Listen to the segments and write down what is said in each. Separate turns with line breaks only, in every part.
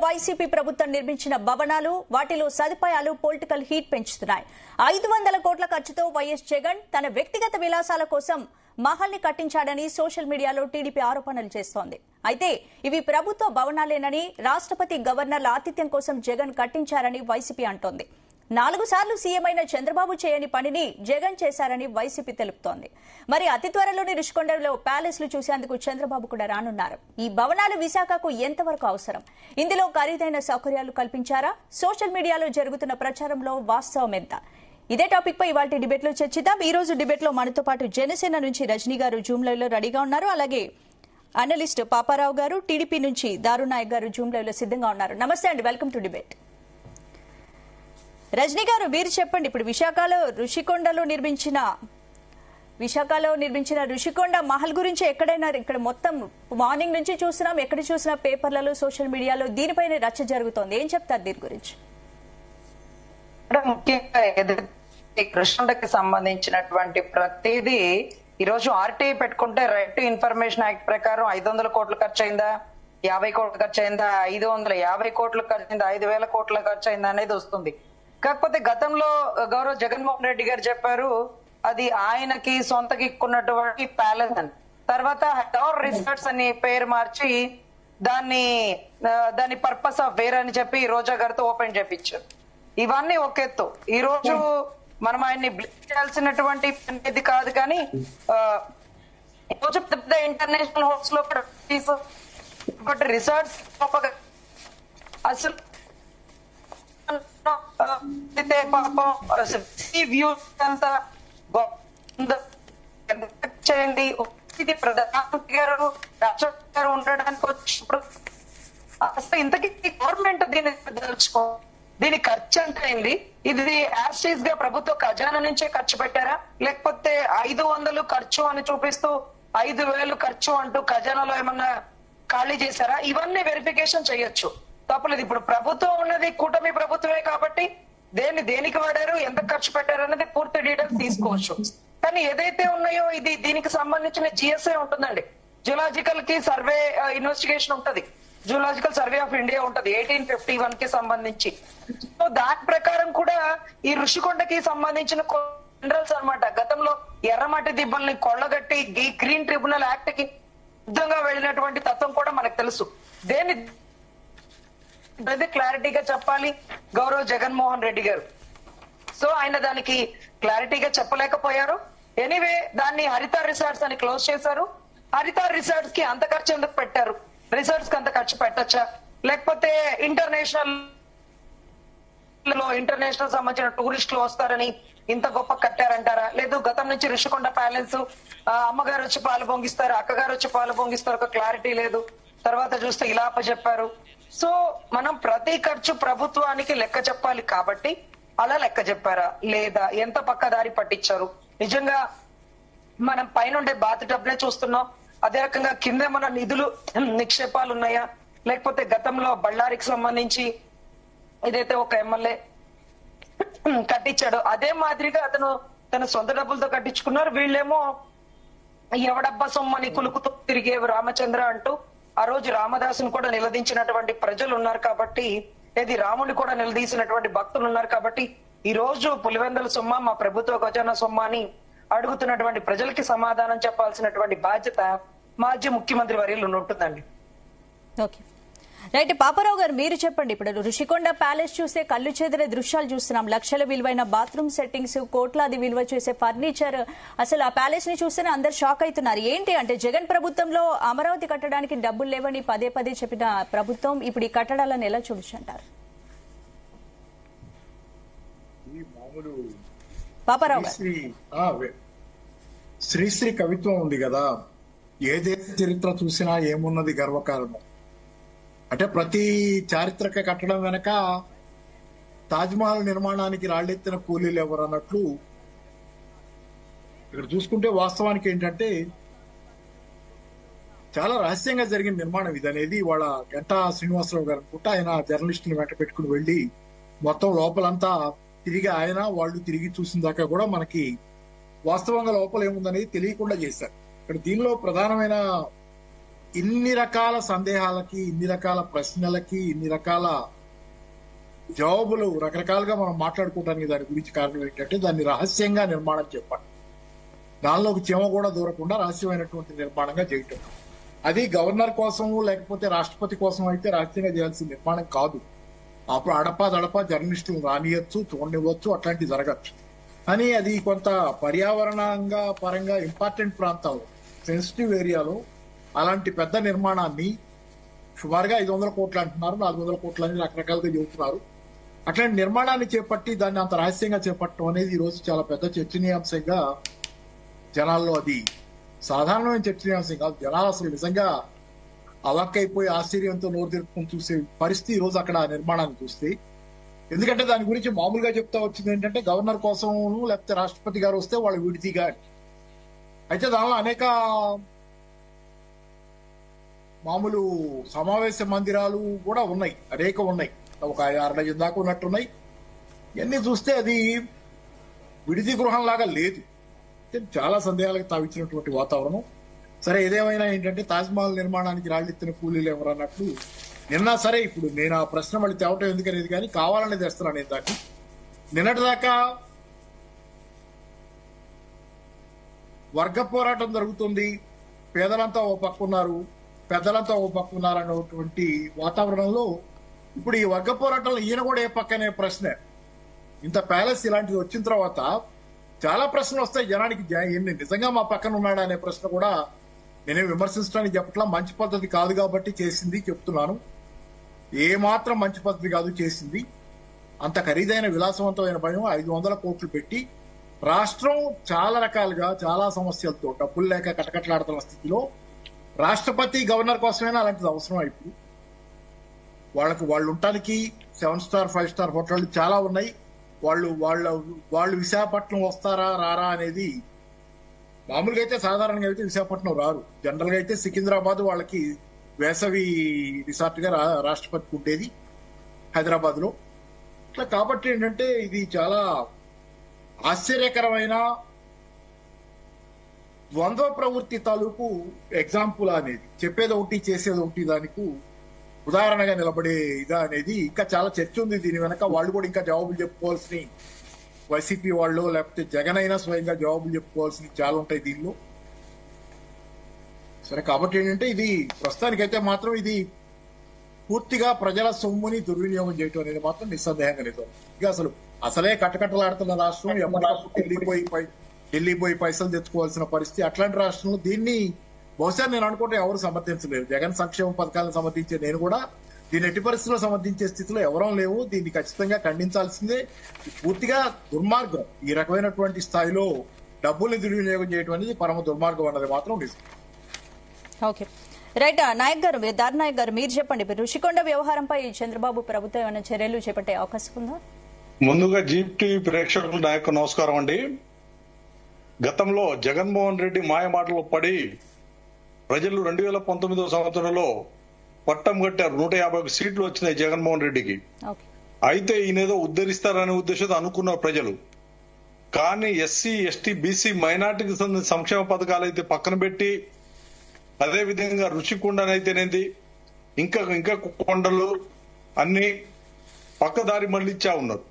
YCP ప్రభుత్వం నిర్మించిన భవనాలు, వాటిలో సదుపాయాలు పొలిటికల్ హీట్ పెంచుతున్నాయి. 500 కోట్ల ఖర్చుతో వైఎస్ జగన్ తన వ్యక్తిగత విలాసాల కోసం మహల్ ని కట్టించాడని సోషల్ మీడియాలో టీడీపీ ఆరోపణలు చేస్తోంది. అయితే ఇవి ప్రభుత్వ భవనాలేనని, రాష్ట్రపతి గవర్నర్ల ఆతిథ్యం కోసం జగన్ కట్టించారని వైసీపీ అంటోంది. 4 సార్లు సీఎం అయిన చంద్రబాబు చేయని పనిని జగన్ చేశారని వైసీపీ తెలుపుతోంది. మరి అతి త్వరలోని రుషికొండలో ప్యాలెస్ లు చూసేందుకు చంద్రబాబు కూడా రానున్నారు. ఈ భవనాలు విశాఖకు ఎంతవరకు అవసరం? ఇందులో ఖరీదైన సౌకర్యాలు కల్పించారా? సోషల్ మీడియాలో జరుగుతున్న ప్రచారంలో వాస్తవం ఎంత? ఇదే టాపిక్ పై ఇవాళ డిబేట్ లో చర్చిద్దాం. ఈ రోజు డిబేట్ లో మనతో పాటు జనసేన నుంచి రజనీ గారు జూమ్ లైవ్ లో రెడీగా ఉన్నారు. అలాగే అనలిస్ట్ పాపారావు గారు, టీడీపీ నుంచి దారుణ్ నాయక్ గారు జూమ్ లైవ్ లో సిద్ధంగా ఉన్నారు. నమస్తే అండి, వెల్కమ్ టు డిబేట్. రజనీ గారు, మీరు చెప్పండి. ఇప్పుడు విశాఖలో నిర్మించిన రుషికొండ మహల్ గురించి ఎక్కడైనా, ఇక్కడ మొత్తం మార్నింగ్ నుంచి చూస్తున్నాం, ఎక్కడ చూసినా పేపర్లలో, సోషల్ మీడియాలో దీనిపైన రచ్చ జరుగుతోంది. ఏం చెప్తారు దీని గురించి?
ముఖ్యంగా కృష్ణుడికి సంబంధించినటువంటి ప్రతిదీ ఈరోజు ఆర్టీఐ పెట్టుకుంటే రైట్ టు ఇన్ఫర్మేషన్ యాక్ట్ ప్రకారం 500 కోట్లు ఖర్చు అయిందా, 50 కోట్లు ఖర్చు అయిందా, 550 కోట్లు ఖర్చు అయిందా, 5,000 కోట్ల ఖర్చు అయిందా అనేది వస్తుంది. కాకపోతే గతంలో గౌరవ జగన్మోహన్ రెడ్డి గారు చెప్పారు అది ఆయనకి సొంతకి ఇక్కున్నటువంటి ప్యాలెస్ అని. తర్వాత టవర్ రిసార్ట్స్ అని పేరు మార్చి దాని పర్పస్ ఆఫ్ వేర్ అని చెప్పి రోజా గారితో ఓపెన్ చేపించారు. ఇవన్నీ ఒక ఎత్తు. ఈ రోజు మనం ఆయన్ని బ్లేమ్ చేయాల్సినటువంటి ఇది కాదు, కానీ రోజు పెద్ద ఇంటర్నేషనల్ హోటల్స్ లో కూడా రిసార్ట్స్ అసలు చేయండి. ఇది ప్రధానమంత్రి గారు, రాష్ట్రపతి గారు ఉండడానికి వచ్చినప్పుడు అసలు ఇంతకీ గవర్నమెంట్ దీన్ని తెలుసుకో, దీని ఖర్చు ఎంత అయింది, ఇది యాస్టీస్ గా ప్రభుత్వ ఖజానా నుంచే ఖర్చు పెట్టారా, లేకపోతే 500 ఖర్చు అని చూపిస్తూ 5,000 ఖర్చు అంటూ ఖజానాలో ఏమన్నా ఖాళీ చేశారా? ఇవన్నీ వెరిఫికేషన్ చేయొచ్చు, తప్పలేదు. ఇప్పుడు ప్రభుత్వం ఉన్నది కూటమి ప్రభుత్వమే కాబట్టి దేనికి వాడారు, ఎంత ఖర్చు పెట్టారు అనేది పూర్తి డీటెయిల్స్ తీసుకోవచ్చు. కానీ ఏదైతే ఉన్నాయో దీనికి సంబంధించిన జిఎస్ఐ ఉంటుందండి, జియోలాజికల్ కి సర్వే ఇన్వెస్టిగేషన్ ఉంటది, జియోలాజికల్ సర్వే ఆఫ్ ఇండియా ఉంటది 1851 కి సంబంధించి. సో దాని ప్రకారం కూడా ఈ ఋషికొండకి సంబంధించిన జనరల్స్ అనమాట గతంలో ఎర్రమట్టి దిబ్బల్ని కొల్లగట్టి గ్రీన్ ట్రిబ్యునల్ యాక్ట్ కి సిద్ధంగా వెళ్ళినటువంటి తత్వం కూడా మనకు తెలుసు. క్లారిటీగా చెప్పాలి గౌరవ్ జగన్మోహన్ రెడ్డి గారు. సో ఆయన దానికి క్లారిటీగా చెప్పలేకపోయారు. ఎనీవే దాన్ని హరిత రిసార్ట్స్ అని క్లోజ్ చేశారు. హరిత రిసార్ట్స్ కి అంత ఖర్చు ఎందుకు పెట్టారు? రిసార్ట్స్ కి అంత ఖర్చు పెట్టచ్చా? లేకపోతే ఇంటర్నేషనల్ సంబంధించిన టూరిస్టులు వస్తారని ఇంత గొప్ప కట్టారంటారా? లేదు గతం నుంచి ఋషికొండ ప్యాలెస్ అమ్మగారు వచ్చి పాలు పొంగిస్తారు, అక్కగారు వచ్చి పాలు పొంగిస్తారు, ఒక క్లారిటీ లేదు. తర్వాత చూస్తే ఇలా చెప్పారు. సో మనం ప్రతి ఖర్చు ప్రభుత్వానికి లెక్క చెప్పాలి కాబట్టి అలా లెక్క చెప్పారా లేదా, ఎంత పక్కదారి పట్టించారు? నిజంగా మనం పైనుండే బాత్ టబ్నే చూస్తున్నాం, అదే రకంగా కింద మన నిధులు నిక్షేపాలు ఉన్నాయా, లేకపోతే గతంలో బళ్ళారికి సంబంధించి ఏదైతే ఒక ఎమ్మెల్యే కట్టించాడో అదే మాదిరిగా అతను తన సొంత డబ్బులతో కట్టించుకున్నారు. వీళ్ళేమో ఎవడబ్బా సొమ్మని కులుకుతూ తిరిగే రామచంద్ర అంటూ ఆ రోజు రామదాసును కూడా నిలదించినటువంటి ప్రజలు ఉన్నారు కాబట్టి, ఏది రాముని కూడా నిలదీసినటువంటి భక్తులు ఉన్నారు కాబట్టి ఈ రోజు పులివెందుల సొమ్మ మా ప్రభుత్వ ఖజానా సొమ్మ అని అడుగుతున్నటువంటి ప్రజలకి సమాధానం చెప్పాల్సినటువంటి బాధ్యత మాజీ ముఖ్యమంత్రి వర్యులు ఉంటుందండి.
Okay right. పాపారావు గారు, మీరు చెప్పండి. ఇప్పుడు ఋషికొండ ప్యాలెస్ చూస్తే కళ్ళు చెదిరే దృశ్యాలు చూస్తున్నాం. లక్షల విలువైన బాత్రూమ్ సెట్టింగ్స్, కోట్లాది విలువ చేసే ఫర్నిచర్, అసలు ఆ ప్యాలెస్ ని చూస్తేనే అందరు షాక్ అవుతున్నారు. ఏంటి అంటే జగన్ ప్రభుత్వంలో అమరావతి కట్టడానికి డబ్బులు లేవని పదే పదే చెప్పిన ప్రభుత్వం ఇప్పుడు ఈ కట్టడాలను ఎలా చూపించారు? పాపారావు గారు,
శ్రీశ్రీ కవిత్వం ఉంది కదా, ఏదే చరిత్ర చూసినా ఏమున్నది గర్వకారణం అంటే ప్రతి చారిత్రక కట్టడం వెనక తాజ్మహల్ నిర్మాణానికి రాళ్లెత్తిన కూలీలు ఎవరు అన్నట్లు ఇక్కడ చూసుకుంటే వాస్తవానికి ఏంటంటే చాలా రహస్యంగా జరిగిన నిర్మాణం ఇది అనేది. వాళ్ళ గంటా శ్రీనివాసరావు గారు అనుకుంటా, ఆయన జర్నలిస్టుని వెంట పెట్టుకుని వెళ్లి మొత్తం లోపలంతా తిరిగి ఆయన వాళ్ళు తిరిగి చూసిన దాకా కూడా మనకి వాస్తవంగా లోపల ఏముందనేది తెలియకుండా చేశారు. ఇక్కడ దీనిలో ప్రధానమైన ఇన్ని రకాల సందేహాలకి, ఇన్ని రకాల ప్రశ్నలకి, ఇన్ని రకాల జవాబులు రకరకాలుగా మనం మాట్లాడుకోవడానికి దాని గురించి కారణం ఏంటంటే దాన్ని రహస్యంగా నిర్మాణం చెప్పండి. దానిలోకి చీమ కూడా దూరకుండా రహస్యమైనటువంటి నిర్మాణంగా చేయటం. అది గవర్నర్ కోసం లేకపోతే రాష్ట్రపతి కోసం అయితే రహస్యంగా చేయాల్సిన నిర్మాణం కాదు. అప్పుడు అడపా జర్నలిస్టులు రానియచ్చు, చూడనివ్వచ్చు, అట్లాంటివి జరగచ్చు. కానీ అది కొంత పర్యావరణంగా పరంగా ఇంపార్టెంట్ ప్రాంతాలు, సెన్సిటివ్ ఏరియాలో అలాంటి పెద్ద నిర్మాణాన్ని సుమారుగా 500 కోట్లు అంటున్నారు, 400 కోట్లు అని రకరకాలుగా చెబుతున్నారు. అట్లాంటి నిర్మాణాన్ని చేపట్టి దాన్ని అంత రహస్యంగా చేపట్టడం అనేది ఈ రోజు చాలా పెద్ద చర్చనీయాంశంగా జనాల్లో, అది సాధారణమైన చర్చనీయాంశం కాదు. జనాలు అసలు నిజంగా అవాక్కైపోయి ఆశ్చర్యంతో నోరు తెరుపుకొని చూసే పరిస్థితి ఈ రోజు అక్కడ నిర్మాణాన్ని చూస్తే. ఎందుకంటే దాని గురించి మామూలుగా చెప్తా వచ్చింది ఏంటంటే గవర్నర్ కోసం లేకపోతే రాష్ట్రపతి గారు వస్తే వాళ్ళు విడిదిగా. అయితే దానిలో అనేక మామూలు సమావేశ మందిరాలు కూడా ఉన్నాయి, అనేక ఉన్నాయి, ఒక 6 డజన్ దాకా ఉన్నట్టున్నాయి. ఇవన్నీ చూస్తే అది విడిది గృహం లాగా లేదు. చాలా సందేహాలకు తావిచ్చినటువంటి వాతావరణం. సరే, ఏదేమైనా ఏంటంటే తాజ్మహల్ నిర్మాణానికి రాళ్ళెత్తిన కూలీలు ఎవరు అన్నట్లు నిన్న. సరే, ఇప్పుడు నేను ఆ ప్రశ్న మళ్ళీ తేవటం ఎందుకనేది కానీ కావాలని తెస్తున్నాను నేను దాన్ని. నిన్నటిదాకా వర్గ పోరాటం జరుగుతుంది, పేదలంతా ఓ పక్కున్నారు, పెద్దలంతా ఓ పక్కున్నారు అనేటువంటి వాతావరణంలో ఇప్పుడు ఈ వర్గ పోరాటంలో ఈయన కూడా ఏ పక్కనే ప్రశ్న. ఇంత ప్యాలెస్ ఇలాంటిది వచ్చిన తర్వాత చాలా ప్రశ్నలు వస్తాయి జనానికి. నిజంగా మా పక్కన ఉన్నాడా అనే ప్రశ్న కూడా నేనే విమర్శించడానికి చెప్పట్లా. మంచి పద్ధతి కాదు కాబట్టి చేసింది చెప్తున్నాను. ఏ మాత్రం మంచి పద్ధతి కాదు చేసింది. అంత ఖరీదైన విలాసవంతమైన భయం 500 కోట్లు పెట్టి రాష్ట్రం చాలా రకాలుగా చాలా సమస్యలతో డబ్బులు లేక కటకట్లాడుతున్న స్థితిలో రాష్ట్రపతి గవర్నర్ కోసమైనా అలాంటిది అవసరం. ఇప్పుడు వాళ్ళు ఉండటానికి 7 స్టార్ 5 స్టార్ హోటళ్లు చాలా ఉన్నాయి. వాళ్ళు విశాఖపట్నం వస్తారా రారా అనేది మామూలుగా అయితే సాధారణంగా అయితే విశాఖపట్నం రారు. జనరల్ గా అయితే సికింద్రాబాద్ వాళ్ళకి వేసవి రిసార్ట్ గా రాష్ట్రపతికి ఉండేది హైదరాబాద్ లో. ఇట్లా కాబట్టి ఏంటంటే ఇది చాలా ఆశ్చర్యకరమైన ద్వంద్వ ప్రవృత్తి తాలూకు ఎగ్జాంపుల్ అనేది. చెప్పేది ఒకటి చేసేది ఒకటి దానికి ఉదాహరణగా నిలబడే ఇదా అనేది ఇంకా చాలా చర్చ ఉంది దీని వెనక. వాళ్ళు కూడా ఇంకా జవాబులు చెప్పుకోవాల్సిన, వైసీపీ వాళ్ళు లేకపోతే జగన్ అయినా స్వయంగా జవాబులు చెప్పుకోవాల్సినవి చాలా ఉంటాయి దీనిలో. సరే, కాబట్టి ఏంటంటే ఇది ప్రస్తుతానికైతే మాత్రం ఇది పూర్తిగా ప్రజల సొమ్ముని దుర్వినియోగం చేయటం అనేది మాత్రం నిస్సందేహంగా నిజం. ఇక అసలే కట్టకట్టలాడుతున్న రాష్ట్రం, ఎప్పటికప్పుడు ఢిల్లీ పోయి పైసలు తెచ్చుకోవాల్సిన పరిస్థితి. అట్లాంటి రాష్ట్రంలో దీన్ని బహుశా నేను అనుకుంటే ఎవరు సమర్థించలేరు. జగన్ సంక్షేమ పథకాలను సమర్థించే నేను కూడా దీన్ని ఎట్టి పరిస్థితుల్లో సమర్థించే స్థితిలో ఎవరూ లేవు. దీన్ని ఖచ్చితంగా ఖండించాల్సిందే. పూర్తిగా దుర్మార్గం. ఈ రకమైనటువంటి స్థాయిలో డబ్బుల్ని దుర్వినియోగం చేయడం అనేది పరమ దుర్మార్గం అన్నది మాత్రం నిజం.
Okay, right. నాయక్ గారు, దారినాయక్ గారు, మీరు చెప్పండి. రుషికొండ వ్యవహారంపై చంద్రబాబు ప్రభుత్వం ఏమైనా చర్యలు చేపట్టే అవకాశం ఉందా?
ముందుగా జీప్ టీవీ ప్రేక్షకుల నాయకు నమస్కారం అండి. గతంలో జగన్మోహన్ రెడ్డి మాయ మాటలు పడి ప్రజలు 2019 సంవత్సరంలో పట్టం కట్టారు. 150 సీట్లు వచ్చినాయి జగన్మోహన్ రెడ్డికి. అయితే ఈయనేదో ఉద్ధరిస్తారనే ఉద్దేశంతో అనుకున్నారు ప్రజలు. కానీ ఎస్సీ, ఎస్టీ, బీసీ, మైనార్టీకి సంబంధించిన సంక్షేమ పథకాలు అయితే పక్కన పెట్టి, అదే విధంగా రుషికొండనైతేనేది ఇంకా కొండలు అన్ని పక్కదారి మళ్లించా ఉన్నారు.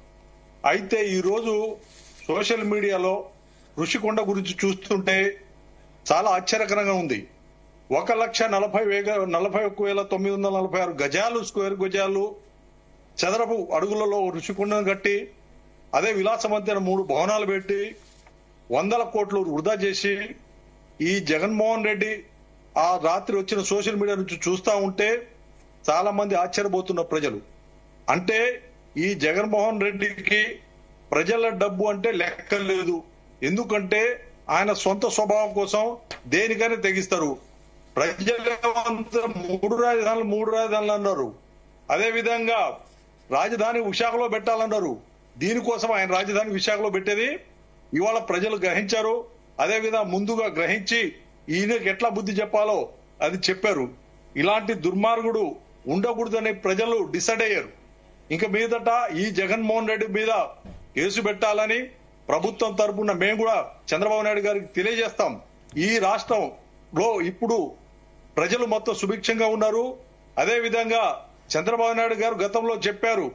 అయితే ఈ రోజు సోషల్ మీడియాలో రుషికొండ గురించి చూస్తుంటే చాలా ఆశ్చర్యకరంగా ఉంది. 1,41,946 గజాలు, స్క్వేర్ గజాలు, చదరపు అడుగులలో రుషికొండను కట్టి, అదే విలాసవంతమైన 3 భవనాలు పెట్టి 100 కోట్లు వృధా చేసి ఈ జగన్మోహన్ రెడ్డి ఆ రాత్రి వచ్చిన సోషల్ మీడియా నుంచి చూస్తా ఉంటే చాలా మంది ఆశ్చర్యపోతున్న ప్రజలు. అంటే ఈ జగన్మోహన్ రెడ్డికి ప్రజల డబ్బు అంటే లెక్క లేదు. ఎందుకంటే ఆయన సొంత స్వభావం కోసం దేనికైనా తెగిస్తారు. ప్రజలు 3 రాజధానులు అన్నారు. అదే విధంగా రాజధాని విశాఖలో పెట్టాలన్నారు. దీనికోసం ఆయన రాజధాని విశాఖలో పెట్టేది ఇవాళ ప్రజలు గ్రహించారు. అదే విధంగా ముందుగా గ్రహించి ఈయనకి ఎట్లా బుద్ధి చెప్పాలో అది చెప్పారు. ఇలాంటి దుర్మార్గుడు ఉండకూడదని ప్రజలు డిసైడ్ అయ్యారు. ఇంక మీదట ఈ జగన్మోహన్ రెడ్డి మీద కేసు పెట్టాలని ప్రభుత్వం తరపున మేము కూడా చంద్రబాబు నాయుడు గారికి తెలియజేస్తాం. ఈ రాష్ట్రంలో ఇప్పుడు ప్రజలు మొత్తం సుభిక్షంగా ఉన్నారు. అదే విధంగా చంద్రబాబు నాయుడు గారు గతంలో చెప్పారు,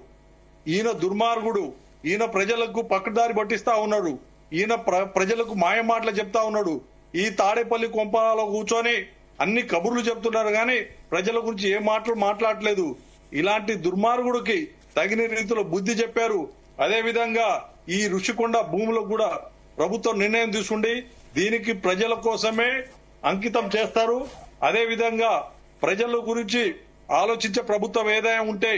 ఈయన దుర్మార్గుడు, ఈయన ప్రజలకు పక్కదారి పట్టిస్తా ఉన్నాడు, ఈయన ప్రజలకు మాయ మాటలు చెప్తా ఉన్నాడు, ఈ తాడేపల్లి కొంపలో కూర్చొని అన్ని కబుర్లు చెప్తున్నారు కానీ ప్రజల గురించి ఏ మాటలు మాట్లాడలేదు. ఇలాంటి దుర్మార్గుడికి తగిన రీతిలో బుద్ధి చెప్పారు. అదే విధంగా ఈ ఋషికొండ భూములకు కూడా ప్రభుత్వం నిర్ణయం తీసుకుంది, దీనికి ప్రజల కోసమే అంకితం చేస్తారు. అదే విధంగా ప్రజల గురించి ఆలోచించే ప్రభుత్వం ఏదైనా ఉంటే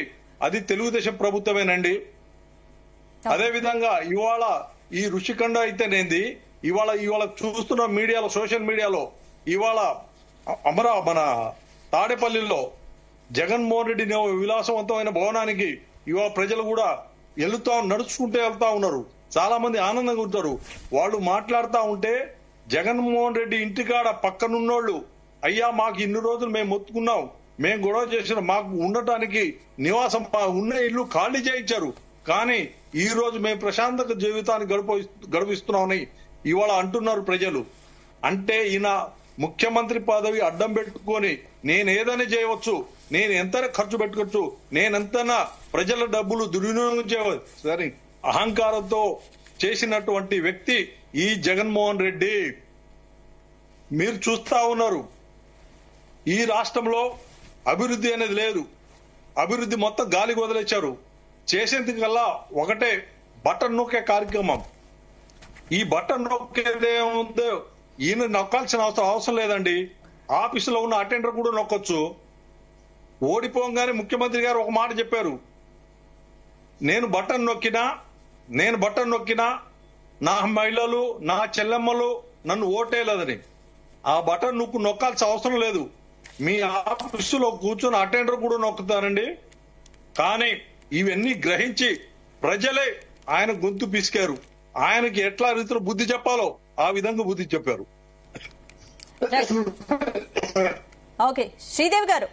అది తెలుగుదేశం ప్రభుత్వమేనండి. అదే విధంగా ఇవాళ ఈ ఋషికొండ అయితేనేంది, ఇవాళ చూస్తున్న మీడియాలో, సోషల్ మీడియాలో ఇవాళ మన తాడేపల్లిలో జగన్మోహన్ రెడ్డి విలాసవంతమైన భవనానికి ఇవాళ ప్రజలు కూడా నడుచుకుంటూ వెళ్తా ఉన్నారు. చాలా మంది ఆనందంగా ఉంటారు. వాళ్ళు మాట్లాడుతా ఉంటే జగన్మోహన్ రెడ్డి ఇంటికాడ పక్కనున్నోళ్ళు, అయ్యా మాకు ఇన్ని రోజులు మేము మొత్తుకున్నాం, మేము గొడవ చేసిన, మాకు ఉండటానికి నివాసం ఉన్న ఇల్లు ఖాళీ చేయించారు, కానీ ఈ రోజు మేము ప్రశాంత జీవితాన్ని గడిపిస్తున్నామని ఇవాళ అంటున్నారు ప్రజలు. అంటే ఈయన ముఖ్యమంత్రి పదవి అడ్డం పెట్టుకొని నేను ఏదైనా చేయవచ్చు, నేను ఎంత ఖర్చు పెట్టుకోవచ్చు, నేనెంతనా ప్రజల డబ్బులు దుర్వినియోగం చేయవచ్చు సరే అహంకారంతో చేసినటువంటి వ్యక్తి ఈ జగన్మోహన్ రెడ్డి. మీరు చూస్తా ఉన్నారు, ఈ రాష్ట్రంలో అభివృద్ధి అనేది లేదు. అభివృద్ధి మొత్తం గాలికి వదిలేశారు. చేసేందుకల్లా ఒకటే బటన్ నొక్కే కార్యక్రమం. ఈ బటన్ నొక్కేదేముందో ఈయన నొక్కాల్సిన అవసరం లేదండి. ఆఫీసులో ఉన్న అటెండర్ కూడా నొక్కొచ్చు. ఓడిపోగానే ముఖ్యమంత్రి గారు ఒక మాట చెప్పారు, నేను బటన్ నొక్కినా నా మహిళలు, నా చెల్లెమ్మలు నన్ను ఓటేయలేదని. ఆ బటన్ నొక్కాల్సిన అవసరం లేదు. మీ ఆఫీసులో కూర్చొని అటెండర్ కూడా నొక్కుతారండి. కానీ ఇవన్నీ గ్రహించి ప్రజలే ఆయన గొంతు పిసికారు. ఆయనకి ఎట్లా రీతిలో బుద్ధి చెప్పాలో ఆ విధంగా బుద్ధి చెప్పారు.
ఓకే, శ్రీదేవి గారు.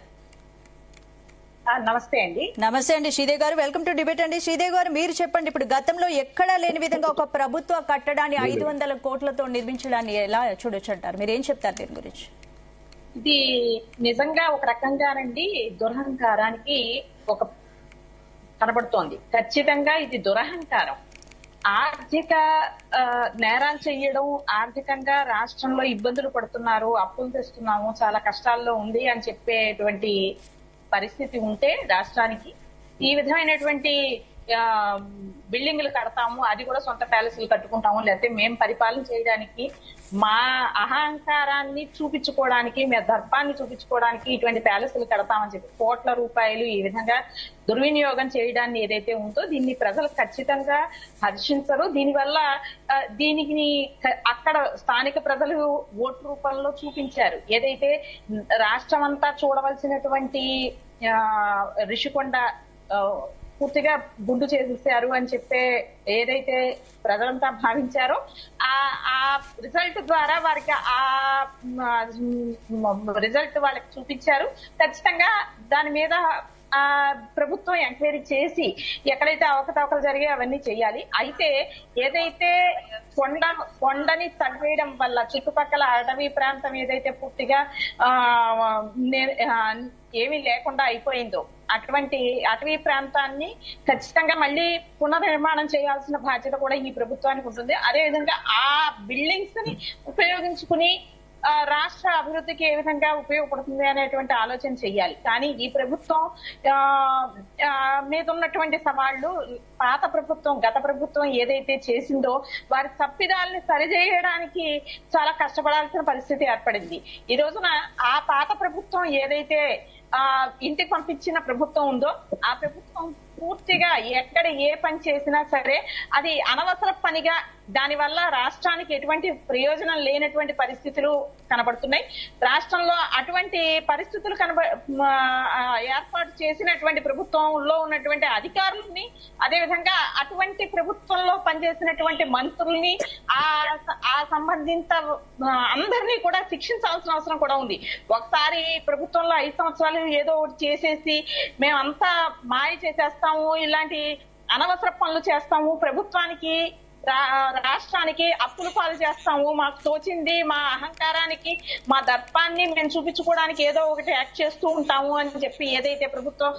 నమస్తే అండి.
నమస్తే అండి శ్రీదేవి గారు, వెల్కమ్ టు డిబేట్ అండి. శ్రీదేవి గారు, మీరు చెప్పండి, ఇప్పుడు గతంలో ఎక్కడా లేని విధంగా ఒక ప్రభుత్వ కట్టడాన్ని 500 కోట్లతో నిర్మించడాన్ని ఎలా చూడొచ్చు అంటారు? మీరు ఏం చెప్తారు దీని గురించి?
ఇది నిజంగా ఒక రకంగానండి దురహంకారానికి ఒక కనబడుతోంది. ఖచ్చితంగా ఇది దురహంకారం. ఆర్థిక నేరాలు చేయడం, ఆర్థికంగా రాష్ట్రంలో ఇబ్బందులు పడుతున్నారు, అప్పులు తెస్తున్నాము, చాలా కష్టాల్లో ఉంది అని చెప్పేటువంటి పరిస్థితి ఉంటే రాష్ట్రానికి ఈ విధమైనటువంటి బిల్డింగ్లు కడతాము, అది కూడా సొంత ప్యాలెస్లు కట్టుకుంటాము, లేకపోతే మేము పరిపాలన చేయడానికి, మా అహంకారాన్ని చూపించుకోవడానికి, మా దర్పాన్ని చూపించుకోవడానికి ఇటువంటి ప్యాలెస్లు కడతామని చెప్పి కోట్ల రూపాయలు ఈ విధంగా దుర్వినియోగం చేయడాన్ని ఏదైతే ఉందో దీన్ని ప్రజలు ఖచ్చితంగా హర్షించరు. దీనివల్ల దీనికి అక్కడ స్థానిక ప్రజలు ఓటు రూపంలో చూపించారు. ఏదైతే రాష్ట్రం అంతా చూడవలసినటువంటి ఋషికొండ పూర్తిగా గుండు చేసేసారు అని చెప్పే ఏదైతే ప్రజలంతా భావించారో ఆ రిజల్ట్ ద్వారా వారికి ఆ రిజల్ట్ వాళ్ళకి చూపించారు. ఖచ్చితంగా దాని మీద ప్రభుత్వం ఎంక్వైరీ చేసి ఎక్కడైతే అవకతవకలు జరిగే అవన్నీ చేయాలి. అయితే ఏదైతే కొండని తవ్వేయడం వల్ల చుట్టుపక్కల అటవీ ప్రాంతం ఏదైతే పూర్తిగా ఏమీ లేకుండా అయిపోయిందో అటువంటి అటవీ ప్రాంతాన్ని ఖచ్చితంగా మళ్ళీ పునర్నిర్మాణం చేయాల్సిన బాధ్యత కూడా ఈ ప్రభుత్వానికి ఉంటుంది. అదేవిధంగా ఆ బిల్డింగ్స్ ని ఉపయోగించుకుని రాష్ట్ర అభివృద్ధికి ఏ విధంగా ఉపయోగపడుతుంది అనేటువంటి ఆలోచన చెయ్యాలి. కానీ ఈ ప్రభుత్వం మీద ఉన్నటువంటి సవాళ్లు పాత ప్రభుత్వం, గత ప్రభుత్వం ఏదైతే చేసిందో వారి తప్పిదాలని సరిచేయడానికి చాలా కష్టపడాల్సిన పరిస్థితి ఏర్పడింది. ఈ రోజున ఆ పాత ప్రభుత్వం ఏదైతే ఇంటికి పంపించిన ప్రభుత్వం ఉందో ఆ ప్రభుత్వం పూర్తిగా ఎక్కడ ఏ పని చేసినా సరే అది అనవసర పనిగా, దానివల్ల రాష్ట్రానికి ఎటువంటి ప్రయోజనం లేనటువంటి పరిస్థితులు కనబడుతున్నాయి. రాష్ట్రంలో అటువంటి పరిస్థితులు ఏర్పాటు చేసినటువంటి ప్రభుత్వంలో ఉన్నటువంటి అధికారులని, అదేవిధంగా అటువంటి ప్రభుత్వంలో పనిచేసినటువంటి మంత్రుల్ని, ఆ సంబంధిత అందరినీ కూడా శిక్షించాల్సిన అవసరం కూడా ఉంది. ఒకసారి ప్రభుత్వంలో 5 సంవత్సరాలు ఏదో ఒకటి చేసేసి మేమంతా మాయ చేసేస్తాము, ఇలాంటి అనవసర పనులు చేస్తాము, ప్రభుత్వానికి రాష్ట్రానికి అప్పులు పాలు చేస్తాము, మాకు తోచింది మా అహంకారానికి మా దర్పాన్ని మేము చూపించుకోవడానికి ఏదో ఒకటి యాక్ట్ చేస్తూ ఉంటాము అని చెప్పి ఏదైతే ప్రభుత్వం